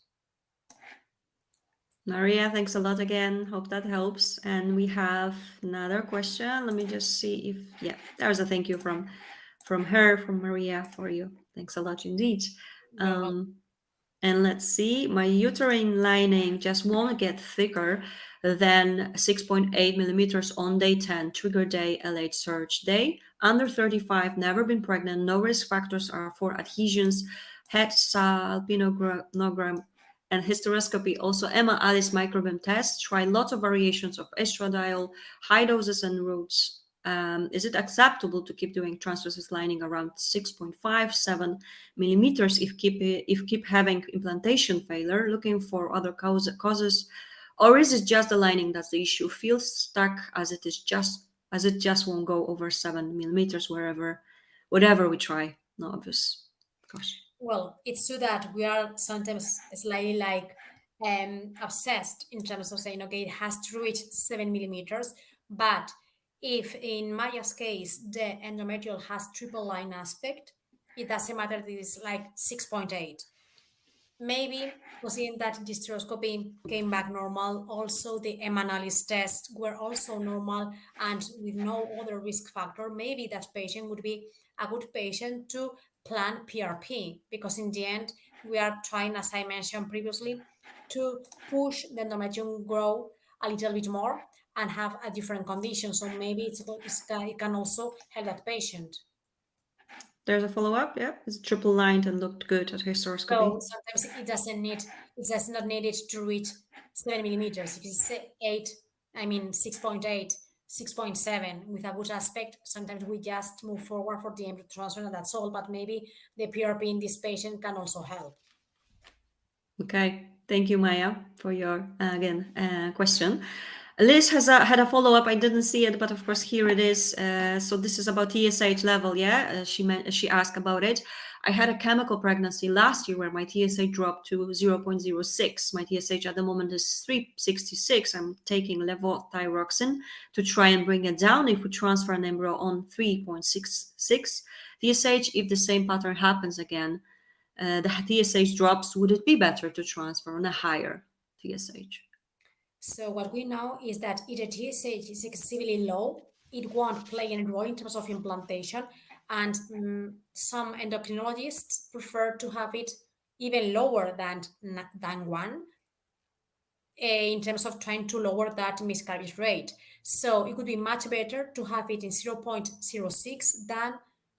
Maria, thanks a lot again. Hope that helps. And we have another question. Let me just see if there's a thank you from Maria for you. Thanks a lot indeed. And let's see, my uterine lining just won't get thicker than 6.8 millimeters on day 10, trigger day, LH surge day. Under 35, never been pregnant, no risk factors are for adhesions, het salpinogram, and hysteroscopy. Also, Emma Alice microbiome test. Try lots of variations of estradiol, high doses and routes. Is it acceptable to keep doing transverse lining around 6.57 millimeters if keep having implantation failure? Looking for other causes, or is it just the lining that's the issue? Feels stuck as it just won't go over 7 millimeters whatever we try. No obvious. Gosh. Well, it's true that we are sometimes slightly like obsessed in terms of saying, okay, it has to reach 7 millimeters. But if in Maya's case, the endometrial has triple line aspect, it doesn't matter that it's like 6.8. Maybe considering that hysteroscopy came back normal, also the M-analysis tests were also normal and with no other risk factor, maybe that patient would be a good patient to plan PRP, because in the end, we are trying, as I mentioned previously, to push the endometrium grow a little bit more and have a different condition. So maybe it can also help that patient. There's a follow-up. Yeah, it's triple lined and looked good at hysteroscopy. So sometimes it does not need it to reach 7 millimeters. If it's 8, 6.8, 6.7 with a good aspect, sometimes we just move forward for the embryo transfer and that's all. But maybe the PRP in this patient can also help. Okay, thank you, Maya, for your question. Liz has had a follow-up. I didn't see it, but of course here it is. So this is about TSH level. Yeah, she asked about it. I had a chemical pregnancy last year where my TSH dropped to 0.06. My TSH at the moment is 366. I'm taking levothyroxine to try and bring it down. If we transfer an embryo on 3.66 TSH, if the same pattern happens again, the TSH drops, would it be better to transfer on a higher TSH? So what we know is that if the TSH is excessively low, it won't play any role in terms of implantation. And some endocrinologists prefer to have it even lower than 1, in terms of trying to lower that miscarriage rate. So it would be much better to have it in 0.06 than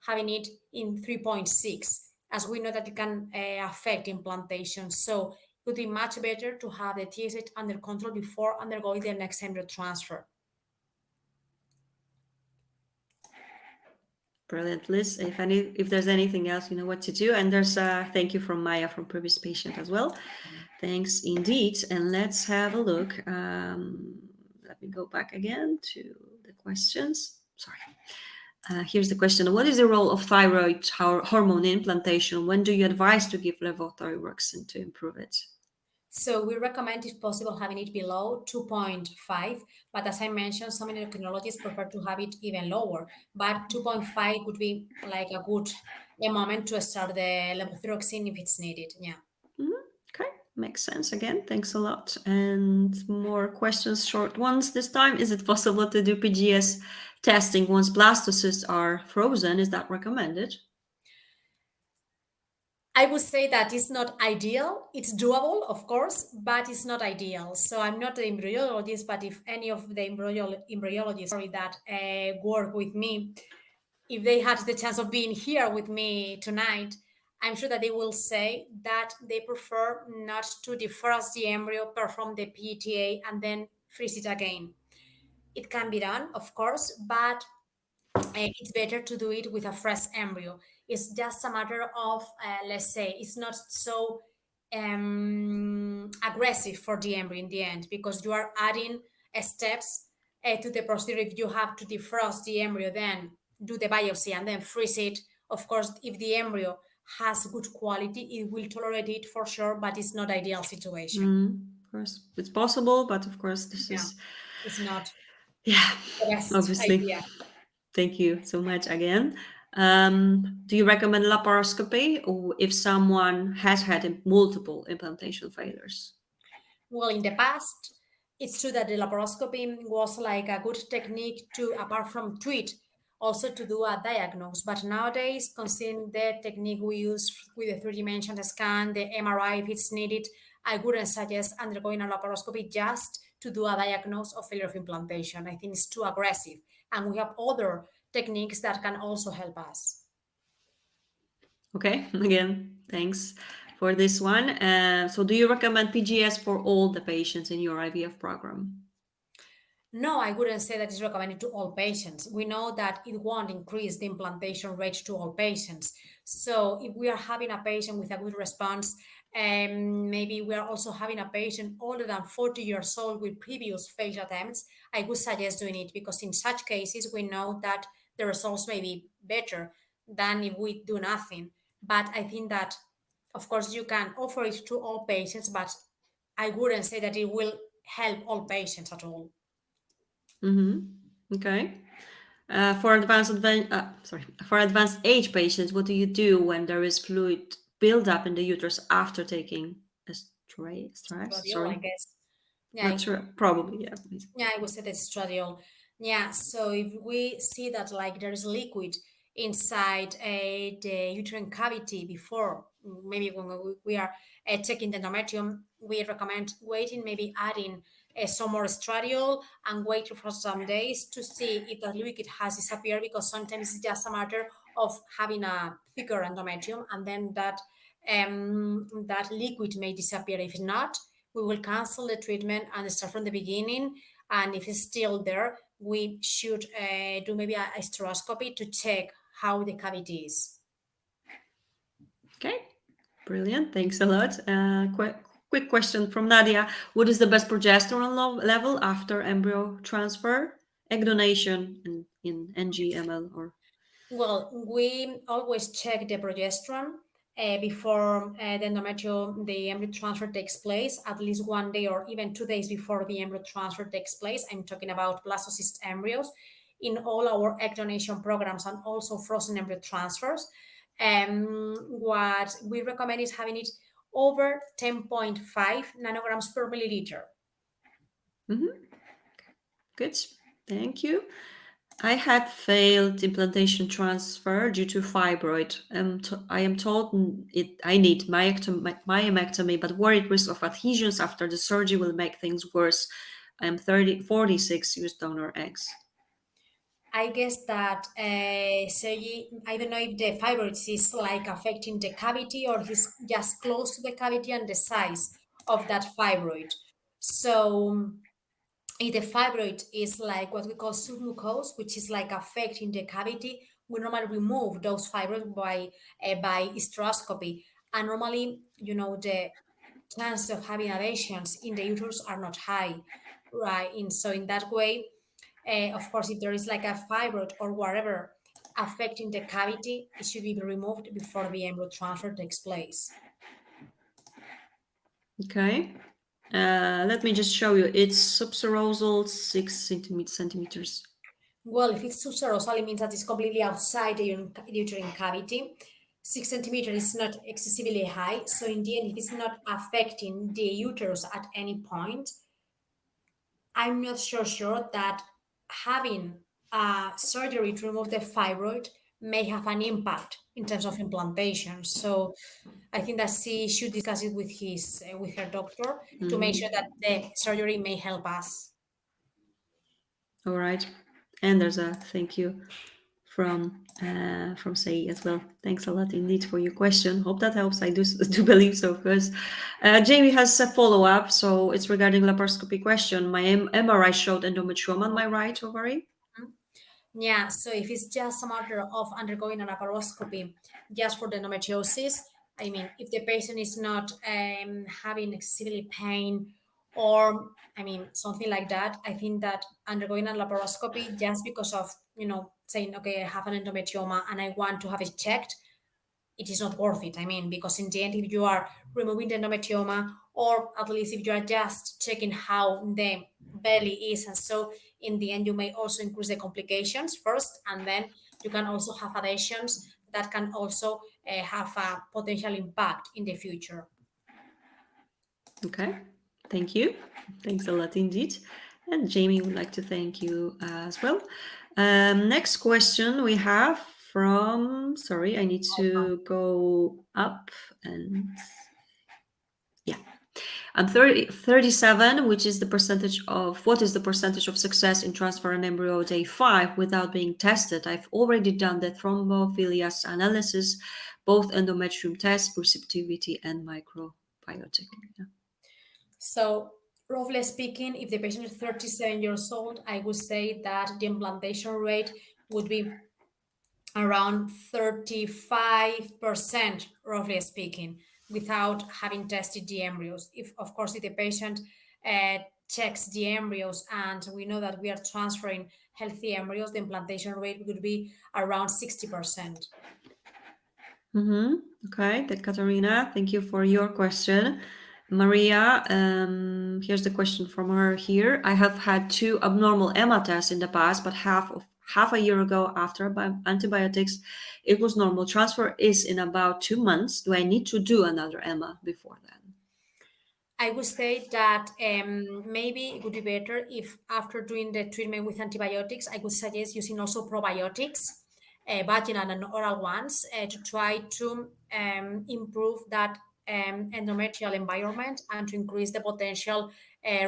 having it in 3.6, as we know that it can affect implantation. So it would be much better to have the TSH under control before undergoing the next embryo transfer. Brilliant, Liz. If there's anything else, you know what to do. And there's thank you from Maya from previous patient as well. Thanks indeed. And let's have a look. Let me go back again to the questions. Sorry. Here's the question. What is the role of thyroid hormone implantation? When do you advise to give levothyroxine to improve it? So we recommend, if possible, having it below 2.5. But as I mentioned, some endocrinologists prefer to have it even lower. But 2.5 would be like a good moment to start the levothyroxine if it's needed. Yeah. Okay, makes sense again. Thanks a lot. And more questions, short ones this time. Is it possible to do PGS testing once blastocysts are frozen? Is that recommended? I would say that it's not ideal. It's doable, of course, but it's not ideal. So I'm not an embryologist, but if any of the embryologists that work with me, if they had the chance of being here with me tonight, I'm sure that they will say that they prefer not to defrost the embryo, perform the PTA, and then freeze it again. It can be done, of course, but it's better to do it with a fresh embryo. It's just a matter of, let's say, it's not so aggressive for the embryo in the end, because you are adding steps to the procedure. If you have to defrost the embryo, then do the biopsy and then freeze it. Of course, if the embryo has good quality, it will tolerate it for sure, but it's not ideal situation. Of course, it's possible, but of course, this Yeah, is, it's not yeah, the best obviously. idea. Thank you so much again. Do you recommend laparoscopy or if someone has had multiple implantation failures? Well, in the past, it's true that the laparoscopy was like a good technique to, apart from treat, also to do a diagnose. But nowadays, considering the technique we use with the three-dimensional scan, the MRI, if it's needed, I wouldn't suggest undergoing a laparoscopy just to do a diagnosis of failure of implantation. I think it's too aggressive. And we have other techniques that can also help us. Okay, again, thanks for this one. So do you recommend PGS for all the patients in your IVF program? No, I wouldn't say that it's recommended to all patients. We know that it won't increase the implantation rate to all patients. So if we are having a patient with a good response, maybe we are also having a patient older than 40 years old with previous failed attempts, I would suggest doing it, because in such cases, we know that the results may be better than if we do nothing. But I think that, of course, you can offer it to all patients, but I wouldn't say that it will help all patients at all. Okay. For advanced age patients, what do you do when there is fluid buildup in the uterus after taking a stress? Estradiol, I Sorry, guess. Yeah, not sure. Probably, yeah. yeah, I would say that's estradiol. Yeah, so if we see that like there is liquid inside the uterine cavity before, maybe when we are checking the endometrium, we recommend waiting, maybe adding some more estradiol and waiting for some days to see if the liquid has disappeared, because sometimes it's just a matter of having a thicker endometrium, and then that liquid may disappear. If not, we will cancel the treatment and start from the beginning. And if it's still there, we should do maybe a hysteroscopy to check how the cavity is. Okay, brilliant. Thanks a lot. Quick question from Nadia. What is the best progesterone level after embryo transfer, egg donation, and in NGML or? Well, we always check the progesterone before the embryo transfer takes place, at least 1 day or even 2 days before the embryo transfer takes place. I'm talking about blastocyst embryos in all our egg donation programs and also frozen embryo transfers. What we recommend is having it over 10.5 nanograms per milliliter. Good. Thank you. I had failed implantation transfer due to fibroid. I am told I need myomectomy, but worried risk of adhesions after the surgery will make things worse. I am 46 used donor eggs. I guess that Sergi, I don't know if the fibroids is like affecting the cavity or he's just close to the cavity and the size of that fibroid. So if the fibroid is like what we call submucous, which is like affecting the cavity, we normally remove those fibroids by hysteroscopy. And normally, the chances of having adhesions in the uterus are not high, right? And so in that way, of course, if there is like a fibroid or whatever affecting the cavity, it should be removed before the embryo transfer takes place. Okay. Let me just show you. It's subserosal 6 centimeters. Well, if it's subserosal, it means that it's completely outside the uterine cavity. 6 centimeters is not excessively high. So in the end, if it's not affecting the uterus at any point, I'm not sure that having a surgery to remove the fibroid may have an impact in terms of implantation. So I think that she should discuss it with her doctor to make sure that the surgery may help us. All right. And there's a thank you from Say as well. Thanks a lot indeed for your question. Hope that helps. I do believe so, because Jamie has a follow up. So it's regarding laparoscopy question. My MRI showed endometrioma on my right ovary. Yeah, so if it's just a matter of undergoing a laparoscopy just for the endometriosis, I mean, if the patient is not having excessively pain or, I mean, something like that, I think that undergoing a laparoscopy just because of, saying, okay, I have an endometrioma and I want to have it checked, it is not worth it. I mean, because in the end, if you are removing the endometrioma, or at least if you are just checking how the belly is, and so in the end, you may also increase the complications first, and then you can also have adhesions that can also have a potential impact in the future. Okay. Thank you. Thanks a lot indeed. And Jamie would like to thank you as well. Next question we have from, sorry, I need to go up and yeah. I'm 37, which is the percentage of, what is the percentage of success in transfer an embryo day 5 without being tested? I've already done the thrombophilias analysis, both endometrium test, receptivity, and microbiotic. Yeah. So, roughly speaking, if the patient is 37 years old, I would say that the implantation rate would be around 35%, roughly speaking, without having tested the embryos. If, of course, if the patient checks the embryos and we know that we are transferring healthy embryos, the implantation rate would be around 60%. Okay, Katarina, thank you for your question. Maria, here's the question from her here. I have had 2 abnormal EMA tests in the past, but half a year ago after antibiotics, it was normal. Transfer is in about 2 months. Do I need to do another EMA before then? I would say that maybe it would be better if after doing the treatment with antibiotics, I would suggest using also probiotics, vaginal and oral ones, to try to improve that endometrial environment and to increase the potential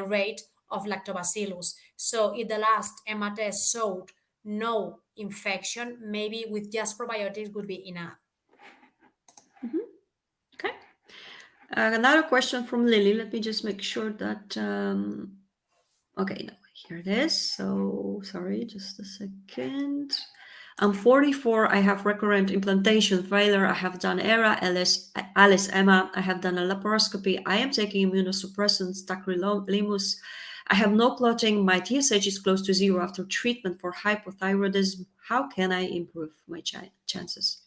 rate of lactobacillus. So if the last EMA test showed no infection, maybe with just probiotics would be enough. Okay. Another question from Lily. Let me just make sure that. Okay, no, here it is. So sorry, just a second. I'm 44. I have recurrent implantation failure. I have done ERA, Alice Emma. I have done a laparoscopy. I am taking immunosuppressants, tacrolimus. I have no clotting. My TSH is close to 0 after treatment for hypothyroidism. How can I improve my chances?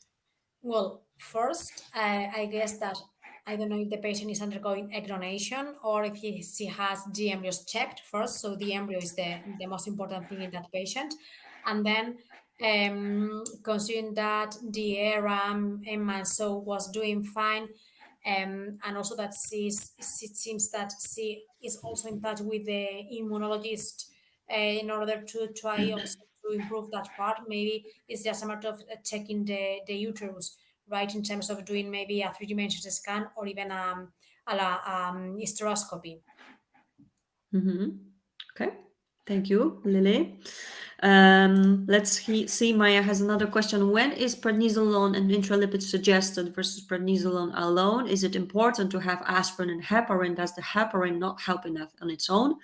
Well, first, I guess that I don't know if the patient is undergoing egg donation or if she has the embryos checked first. So the embryo is the most important thing in that patient. And then considering that the ERA Emma so was doing fine, and also that it seems that she is also in touch with the immunologist in order to try also to improve that part, maybe it's just a matter of checking the uterus, right? In terms of doing maybe a three-dimensional scan or even hysteroscopy. Okay, thank you, Lily. Let's see, Maya has another question. When is prednisolone and intralipid suggested versus prednisolone alone? Is it important to have aspirin and heparin? Does the heparin not help enough on its own?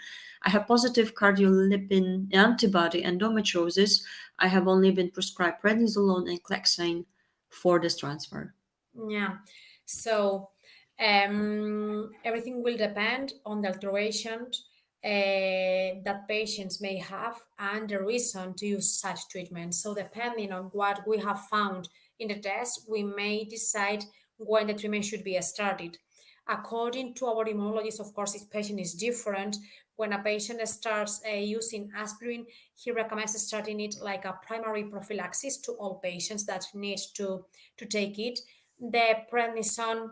I have positive cardiolipin antibody endometriosis. I have only been prescribed prednisolone and clexane for this transfer. Yeah. So everything will depend on the alterations that patients may have and the reason to use such treatment. So depending on what we have found in the test, we may decide when the treatment should be started. According to our immunologist, of course, each patient is different. When a patient starts using aspirin, he recommends starting it like a primary prophylaxis to all patients that need to take it. The prednisone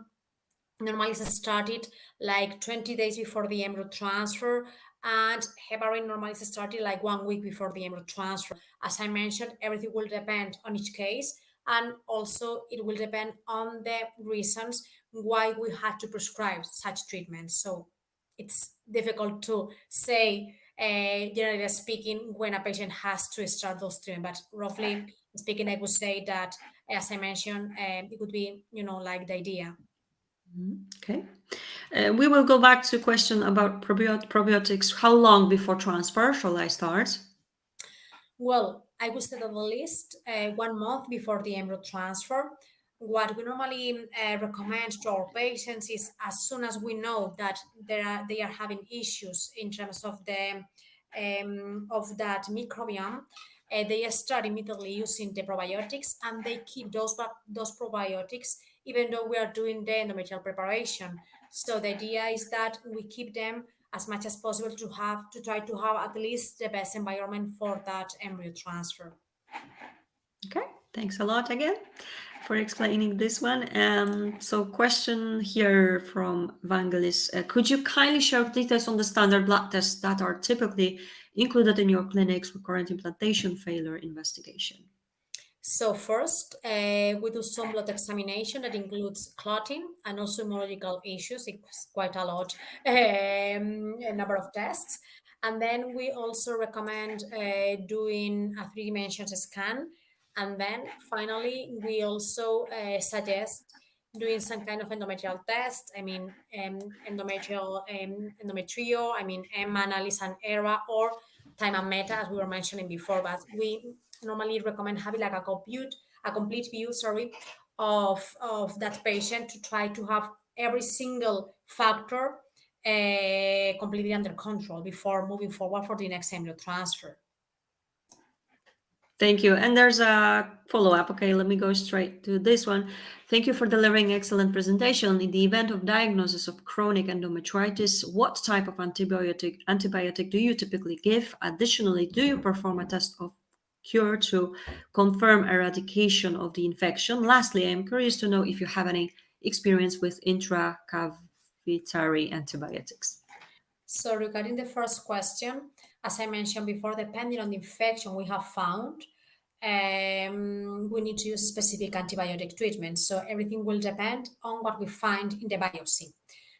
normally is started like 20 days before the embryo transfer, and heparin normally is started like 1 week before the embryo transfer. As I mentioned, everything will depend on each case, and also it will depend on the reasons why we had to prescribe such treatment. So it's difficult to say, generally speaking, when a patient has to start those treatments. But roughly speaking, I would say that, as I mentioned, it would be, like the idea. Okay. We will go back to a question about probiotics. How long before transfer shall I start? Well, I would say at least 1 month before the embryo transfer. What we normally recommend to our patients is, as soon as we know that they are having issues in terms of the of that microbiome, they start immediately using the probiotics, and they keep those probiotics even though we are doing the endometrial preparation. So the idea is that we keep them as much as possible to try to have at least the best environment for that embryo transfer. Okay, thanks a lot again for explaining this one. So question here from Vangelis. Could you kindly share details on the standard blood tests that are typically included in your clinic's recurrent implantation failure investigation? So first, we do some blood examination that includes clotting and also immunological issues. It's quite a lot, a number of tests. And then we also recommend doing a three-dimensional scan. And then finally, we also suggest doing some kind of endometrial test. I mean, endometrio, I mean, M analysis and ERA, or time and meta, as we were mentioning before. But we normally recommend having like a complete view, of that patient, to try to have every single factor completely under control before moving forward for the next embryo transfer. Thank you. And there's a follow-up. Okay, let me go straight to this one. Thank you for delivering excellent presentation. In the event of diagnosis of chronic endometritis, what type of antibiotic do you typically give? Additionally, do you perform a test of cure to confirm eradication of the infection? Lastly, I'm curious to know if you have any experience with intracavitary antibiotics. So regarding the first question, as I mentioned before, depending on the infection we have found, we need to use specific antibiotic treatment. So everything will depend on what we find in the biopsy.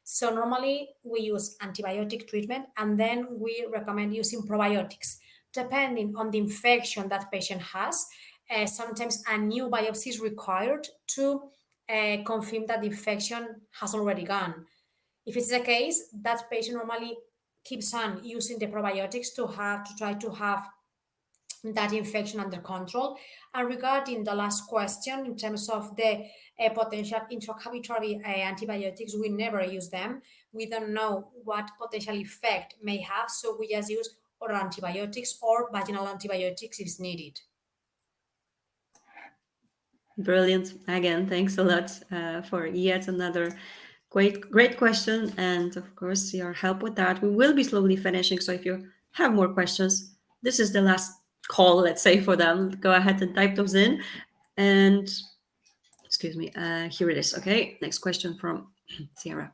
So normally we use antibiotic treatment, and then we recommend using probiotics. Depending on the infection that patient has, sometimes a new biopsy is required to confirm that the infection has already gone. If it's the case, that patient normally keeps on using the probiotics to try to have that infection under control. And regarding the last question, in terms of the potential intracavitary antibiotics, we never use them. We don't know what potential effect may have, so we just use oral antibiotics or vaginal antibiotics if needed. Brilliant. Again, thanks a lot for yet another great question. And of course, your help with that. We will be slowly finishing. So if you have more questions, this is the last call, let's say, for them. Go ahead and type those in. And excuse me, here it is. Okay, next question from Sierra.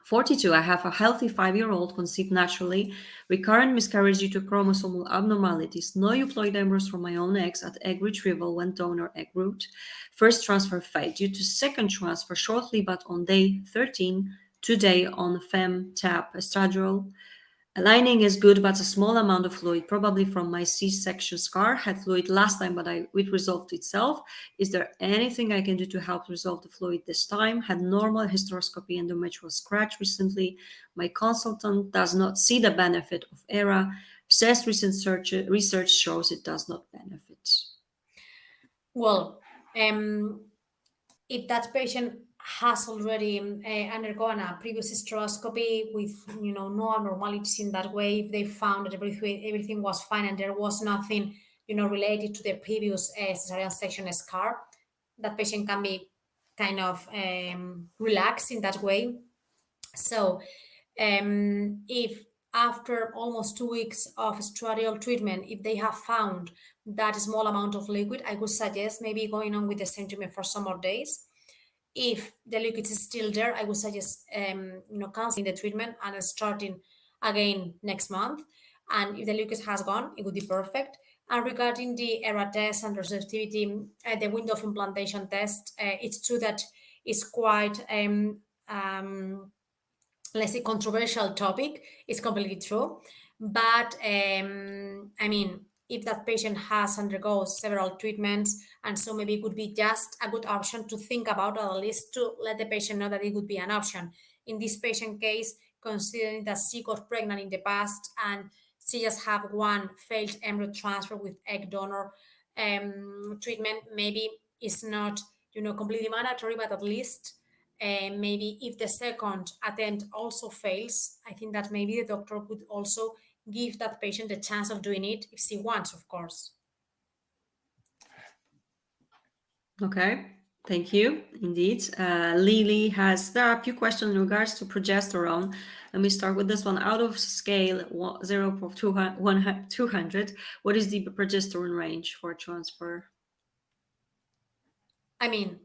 42. I have a healthy 5-year-old conceived naturally, recurrent miscarriage due to chromosomal abnormalities, no euploid embryos from my own eggs at egg retrieval when donor egg root. First transfer failed due to second transfer shortly but on day 13, today on FemTap estradiol. Lining is good, but a small amount of fluid, probably from my C-section scar. Had fluid last time, but it resolved itself. Is there anything I can do to help resolve the fluid this time? Had normal hysteroscopy endometrial scratch recently. My consultant does not see the benefit of ERA. Says recent research shows it does not benefit. Well, if that patient has already undergone a previous hysteroscopy with no abnormalities in that way, if they found that everything was fine and there was nothing related to the previous cesarean section scar, that patient can be kind of relaxed in that way. So if after almost 2 weeks of estradiol treatment, if they have found that small amount of liquid, I would suggest maybe going on with the same treatment for some more days. If the liquid is still there, I would suggest canceling the treatment and starting again next month. And if the liquid has gone, it would be perfect. And regarding the ERA test and receptivity, the window of implantation test, it's true that it's quite let's say controversial topic. It's completely true, but I mean, if that patient has undergone several treatments, and so maybe it would be just a good option to think about, or at least to let the patient know that it would be an option. In this patient case, considering that she got pregnant in the past and she just have one failed embryo transfer with egg donor treatment, maybe it's not completely mandatory, but at least maybe if the second attempt also fails, I think that maybe the doctor could also give that patient the chance of doing it if she wants, of course. Okay, thank you. Indeed. Lily there are a few questions in regards to progesterone. Let me start with this one. Out of scale 0 to 200, what is the progesterone range for transfer? I mean,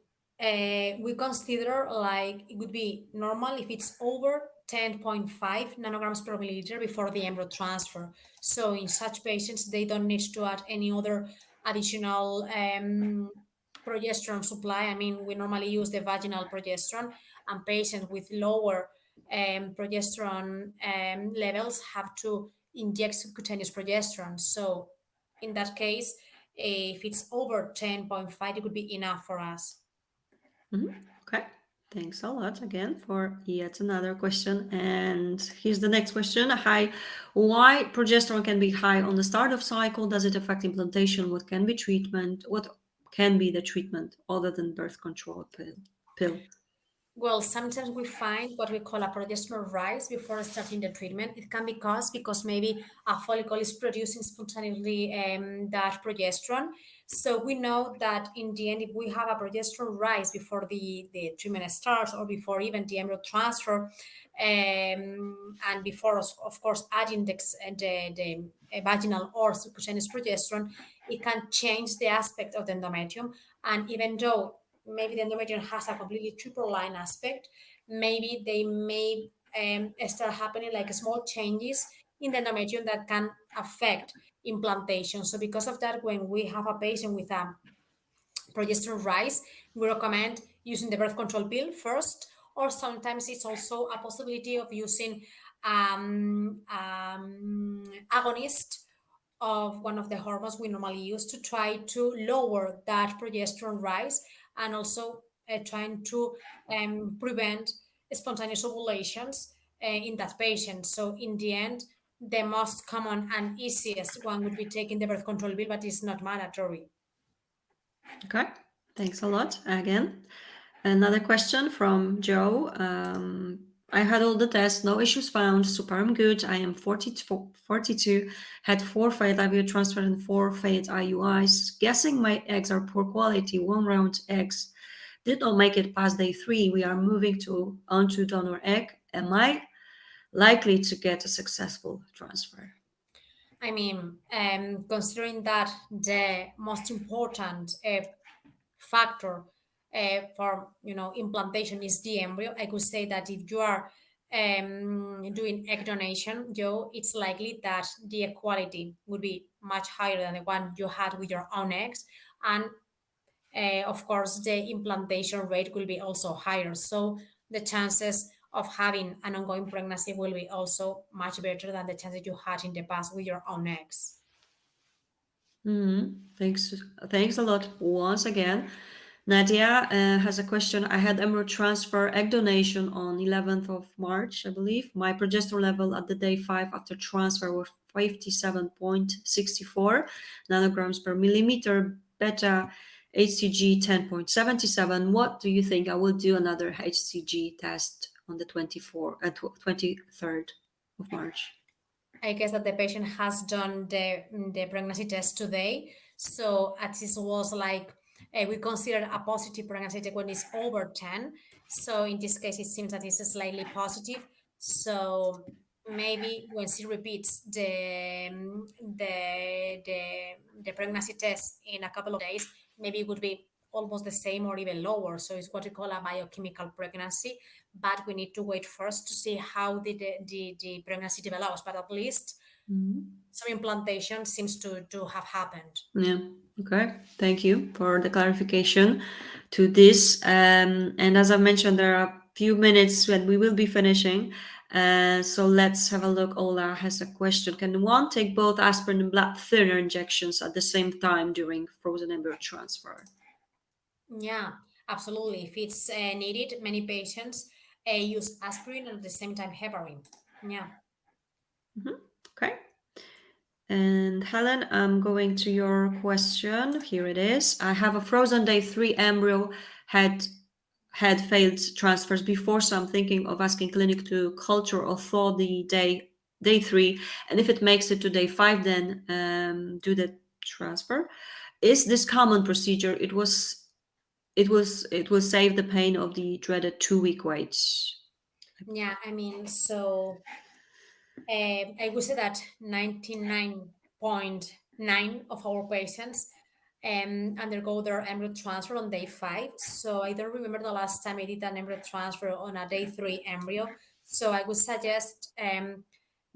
we consider like it would be normal if it's over 10.5 nanograms per milliliter before the embryo transfer. So in such patients, they don't need to add any other additional progesterone supply. I mean, we normally use the vaginal progesterone, and patients with lower progesterone levels have to inject subcutaneous progesterone. So in that case, if it's over 10.5, it would be enough for us. Mm-hmm. Okay, thanks a lot again for yet another question. And here's the next question. Hi, why progesterone can be high on the start of cycle? Does it affect implantation? What can be treatment? What can be the treatment other than birth control pill? Well, sometimes we find what we call a progesterone rise before starting the treatment. It can be caused because maybe a follicle is producing spontaneously that progesterone. So we know that in the end, if we have a progesterone rise before the treatment starts or before even the embryo transfer, and before, of course, adding the vaginal or subcutaneous progesterone, it can change the aspect of the endometrium. And even though maybe the endometrium has a completely triple line aspect, maybe they may start happening like small changes in the endometrium that can affect implantation. So because of that, when we have a patient with a progesterone rise, we recommend using the birth control pill first, or sometimes it's also a possibility of using agonist of one of the hormones we normally use to try to lower that progesterone rise, and also trying to prevent spontaneous ovulations in that patient. So in the end, the most common and easiest one would be taking the birth control pill, but it's not mandatory. Okay, thanks a lot again. Another question from Joe. I had all the tests, no issues found, sperm good. I am 42, had 4 failed IVF transfer and 4 failed IUIs. Guessing my eggs are poor quality, 1 round eggs. Did not make it past day 3. We are moving onto donor egg. Am I likely to get a successful transfer? I mean, considering that the most important factor for implantation is the embryo, I could say that if you are doing egg donation, Joe, it's likely that the egg quality would be much higher than the one you had with your own eggs. And of course, the implantation rate will be also higher. So the chances of having an ongoing pregnancy will be also much better than the chances you had in the past with your own eggs. Thanks a lot once again. Nadia has a question. I had embryo transfer egg donation on 11th of March, I believe. My progesterone level at the day 5 after transfer was 57.64 nanograms per millimeter, beta HCG 10.77. What do you think? I will do another HCG test on the 23rd of March. I guess that the patient has done the pregnancy test today. So at least was like we consider a positive pregnancy test when it's over 10. So in this case, it seems that it's slightly positive. So maybe when she repeats the pregnancy test in a couple of days, maybe it would be almost the same or even lower. So it's what we call a biochemical pregnancy, but we need to wait first to see how the pregnancy develops. But at least some implantation seems to have happened. Yeah. Okay. Thank you for the clarification to this. And as I mentioned, there are a few minutes when we will be finishing. So let's have a look. Ola has a question. Can one take both aspirin and blood thinner injections at the same time during frozen embryo transfer? Yeah, absolutely. If it's needed, many patients use aspirin and at the same time heparin. Yeah. Okay. And Helen, I'm going to your question. Here it is. I have a frozen day 3 embryo had failed transfers before, so I'm thinking of asking clinic to culture or thaw the day 3, and if it makes it to day 5, then do the transfer. Is this common procedure? It will save the pain of the dreaded 2-week wait. Yeah, I mean, so I would say that 99.9 of our patients undergo their embryo transfer on day 5. So I don't remember the last time I did an embryo transfer on a day 3 embryo. So I would suggest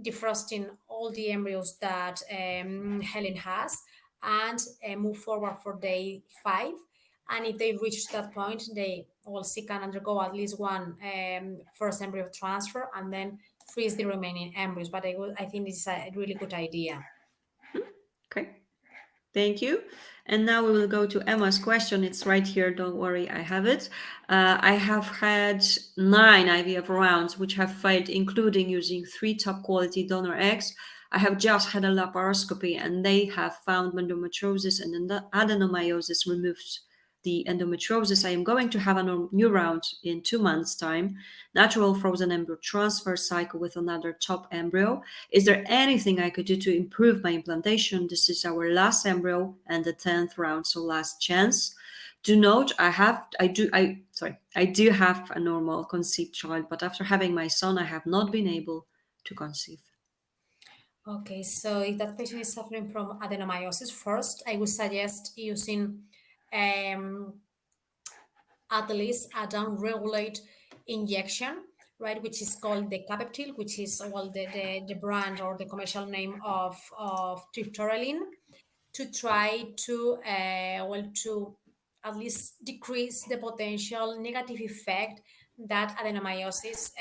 defrosting all the embryos that Helen has and move forward for day 5. And if they reach that point, they also can undergo at least one first embryo transfer and then freeze the remaining embryos. But I think this is a really good idea. Okay. Thank you. And now we will go to Emma's question. It's right here. Don't worry, I have it. I have had 9 IVF rounds, which have failed, including using 3 top quality donor eggs. I have just had a laparoscopy, and they have found endometriosis and adenomyosis removed the endometriosis. I am going to have a new round in 2 months' time. Natural frozen embryo transfer cycle with another top embryo. Is there anything I could do to improve my implantation? This is our last embryo and the 10th round, so last chance. Do note, I do have a normal conceived child, but after having my son, I have not been able to conceive. Okay, so if that patient is suffering from adenomyosis, first I would suggest using at least a down-regulate injection, right, which is called the Capeptil, which is well the brand or the commercial name of triptorelin, to try to to at least decrease the potential negative effect that adenomyosis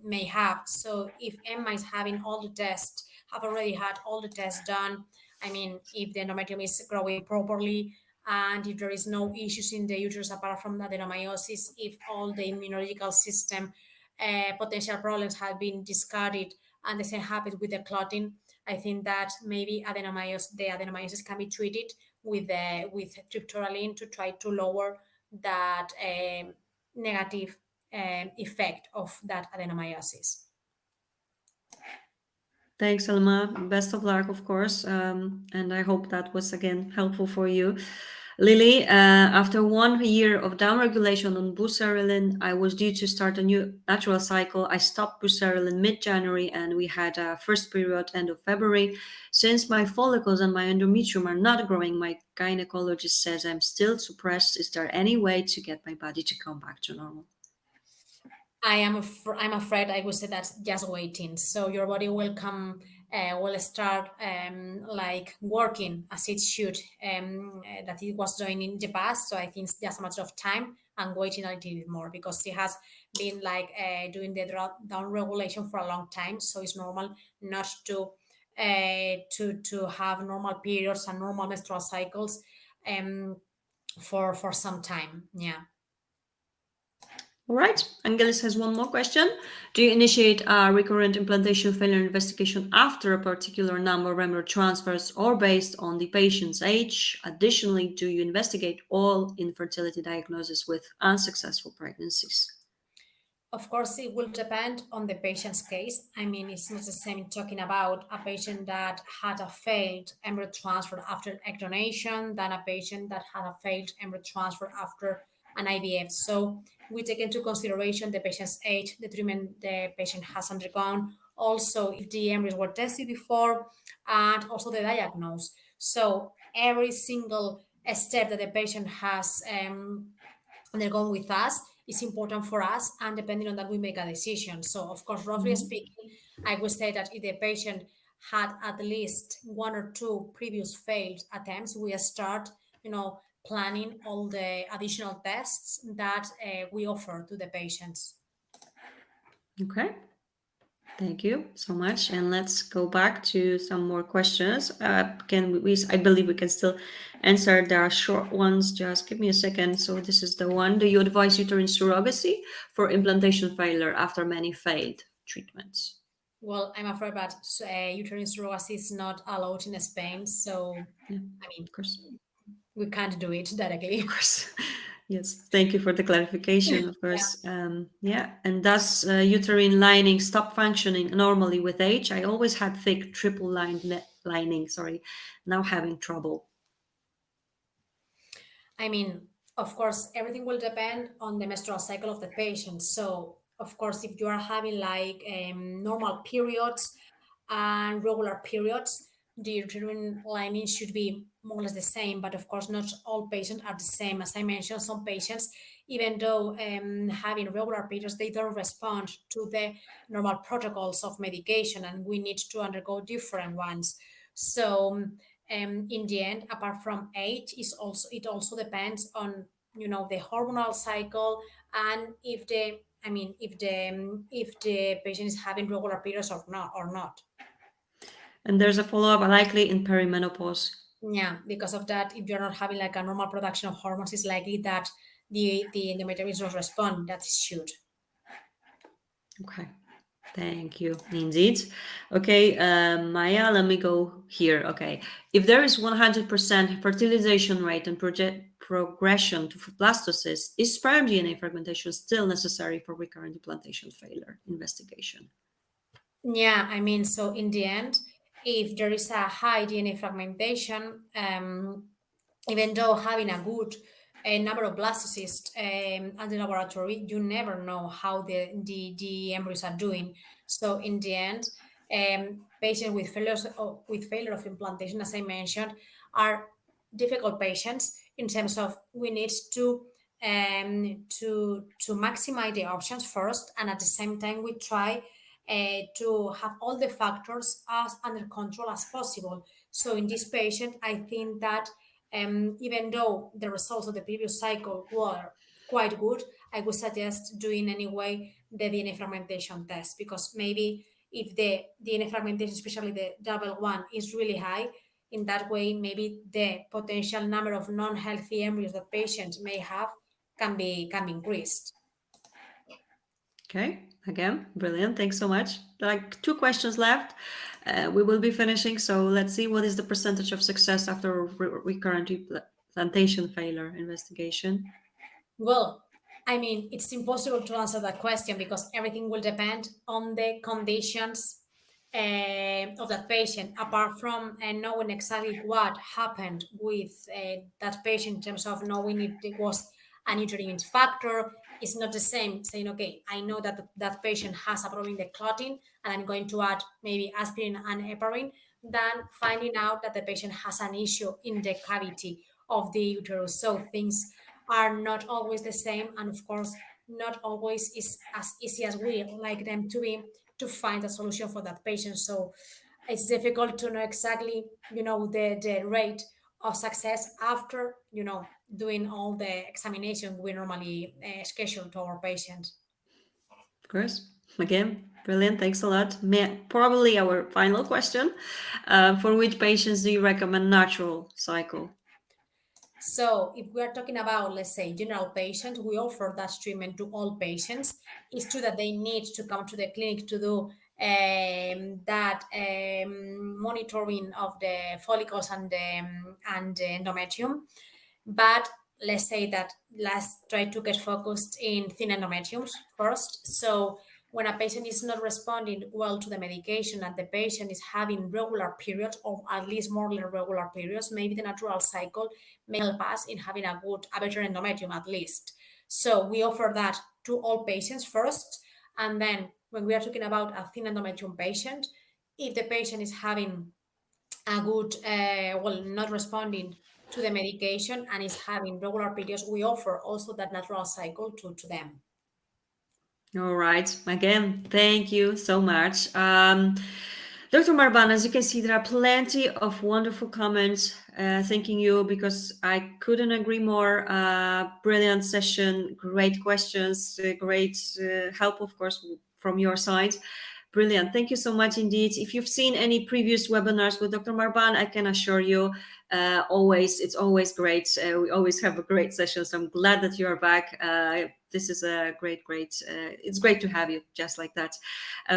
may have. So if Emma is having all the tests, have already had all the tests done, I mean, if the endometrium is growing properly and if there is no issues in the uterus apart from adenomyosis, if all the immunological system potential problems have been discarded and the same happens with the clotting, I think that maybe the adenomyosis can be treated with triptorelin to try to lower that negative effect of that adenomyosis. Thanks, Elma. Best of luck, of course. And I hope that was again helpful for you. Lily, after 1 year of downregulation on buserelin, I was due to start a new natural cycle. I stopped buserelin mid-January and we had a first period end of February. Since my follicles and my endometrium are not growing, my gynecologist says I'm still suppressed. Is there any way to get my body to come back to normal? I'm afraid I would say that's just waiting. So your body will start like working as it should, that it was doing in the past. So I think it's just a matter of time and waiting a little bit more because it has been like doing the down regulation for a long time. So it's normal not to have normal periods and normal menstrual cycles for some time. Yeah. All right, Angelis has one more question. Do you initiate a recurrent implantation failure investigation after a particular number of embryo transfers or based on the patient's age? Additionally, do you investigate all infertility diagnoses with unsuccessful pregnancies? Of course, it will depend on the patient's case. I mean, it's not the same talking about a patient that had a failed embryo transfer after egg donation than a patient that had a failed embryo transfer after an IVF. So we take into consideration the patient's age, the treatment the patient has undergone, also if the embryos were tested before, and also the diagnosis. So every single step that the patient has undergone with us is important for us, and depending on that we make a decision. So of course, roughly speaking, I would say that if the patient had at least one or two previous failed attempts, we start planning all the additional tests that we offer to the patients. Okay. Thank you so much. And let's go back to some more questions. I believe we can still answer. There are short ones. Just give me a second. So this is the one. Do you advise uterine surrogacy for implantation failure after many failed treatments? Well, I'm afraid that uterine surrogacy is not allowed in Spain, so Yeah, I mean, of course. we can't do it Of directly. course. Yes, thank you for the clarification, of Yeah. course. Yeah, and does uterine lining stop functioning normally with age? I always had thick triple lining, sorry, now having trouble. I mean, of course, everything will depend on the menstrual cycle of the patient. So, of course, if you are having like normal periods and regular periods, the uterine lining should be more or less the same. But of course, not all patients are the same. As I mentioned, some patients, even though having regular periods, they don't respond to the normal protocols of medication, and we need to undergo different ones. So, in the end, apart from age, is also it also depends on the hormonal cycle, and if the I mean if the patient is having regular periods or not. And there's a follow up likely in perimenopause. Yeah, because of that, if you're not having like a normal production of hormones, it's likely that the endometrium is not respond that it should. Okay. Thank you. Indeed. Okay, Maya, let me go here. Okay. If there is 100% fertilization rate and progression to blastocyst, is sperm DNA fragmentation still necessary for recurrent implantation failure investigation? Yeah, I mean, so in the end, if there is a high DNA fragmentation, even though having a good number of blastocysts at the laboratory, you never know how the embryos are doing. So in the end, patients with failure of implantation, as I mentioned, are difficult patients in terms of we need to maximize the options first, and at the same time we try to have all the factors as under control as possible. So in this patient, I think that even though the results of the previous cycle were quite good, I would suggest doing anyway the DNA fragmentation test, because maybe if the DNA fragmentation, especially the double one, is really high, in that way, maybe the potential number of non-healthy embryos that patients may have can be increased. Okay, again, brilliant. Thanks so much. Like two questions left. We will be finishing. So let's see what is the percentage of success after a recurrent implantation failure investigation. Well, I mean, it's impossible to answer that question because everything will depend on the conditions of that patient. Apart from knowing exactly what happened with that patient in terms of knowing if it was an uterine factor, it's not the same saying, okay, I know that that patient has a problem in the clotting and I'm going to add maybe aspirin and heparin, than finding out that the patient has an issue in the cavity of the uterus. So things are not always the same. And of course, not always is as easy as we like them to be, to find a solution for that patient. So it's difficult to know exactly, the rate of success after, doing all the examination we normally schedule to our patients. Of course. Again, brilliant. Thanks a lot. Probably our final question. For which patients do you recommend natural cycle? So if we are talking about, let's say, general patients, we offer that treatment to all patients. It's true that they need to come to the clinic to do that monitoring of the follicles and the endometrium. But let's say that let's try to get focused in thin endometriums first. So when a patient is not responding well to the medication and the patient is having regular periods, or at least more regular periods, maybe the natural cycle may help us in having a better endometrium at least. So we offer that to all patients first. And then when we are talking about a thin endometrium patient, if the patient is having a good, not responding to the medication and is having regular periods, we offer also that natural cycle to them. All right. Again, thank you so much. Dr. Marbán, as you can see, there are plenty of wonderful comments thanking you, because I couldn't agree more. Brilliant session, great questions, great help, of course, from your side. Brilliant. Thank you so much indeed. If you've seen any previous webinars with Dr. Marbán, I can assure you, it's always great. We always have a great session. So I'm glad that you are back. This is a great, it's great to have you just like that.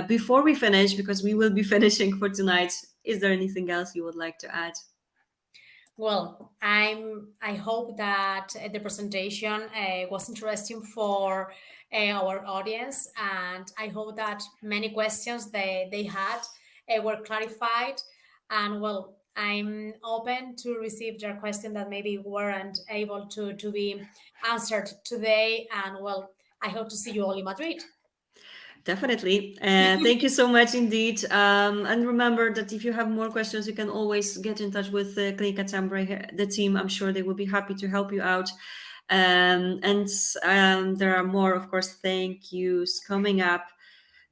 Before we finish, because we will be finishing for tonight, is there anything else you would like to add? Well, I hope that the presentation was interesting for our audience, and I hope that many questions they had were clarified. And well, I'm open to receive your question that maybe weren't able to be answered today. And well, I hope to see you all in Madrid. Definitely. Thank you so much indeed. And remember that if you have more questions, you can always get in touch with Clinica Tambre, the team. I'm sure they will be happy to help you out. And there are more, of course, thank yous coming up.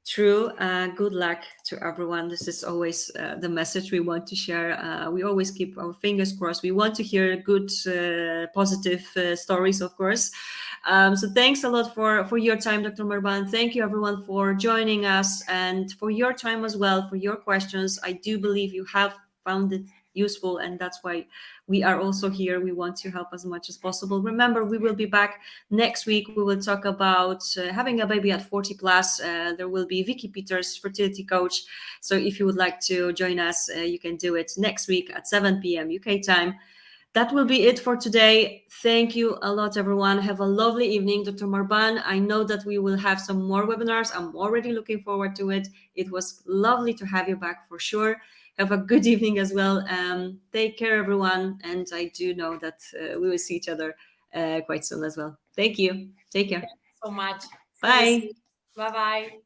True. Good luck to everyone. This is always the message we want to share. We always keep our fingers crossed. We want to hear good, positive stories, of course. So thanks a lot for your time, Dr. Marbán. Thank you, everyone, for joining us, and for your time as well, for your questions. I do believe you have found it useful, and that's why we are also here. We want to help as much as possible. Remember, we will be back next week. We will talk about having a baby at 40 plus. There will be Vicky Peters, fertility coach. So if you would like to join us, you can do it next week at 7 p.m. UK time. That will be it for today. Thank you a lot, everyone. Have a lovely evening. Dr. Marbán, I know that we will have some more webinars. I'm already looking forward to it. It was lovely to have you back for sure. Have a good evening as well. Take care, everyone. And I do know that we will see each other quite soon as well. Thank you. Take care. So much. See you Bye. soon. Bye bye.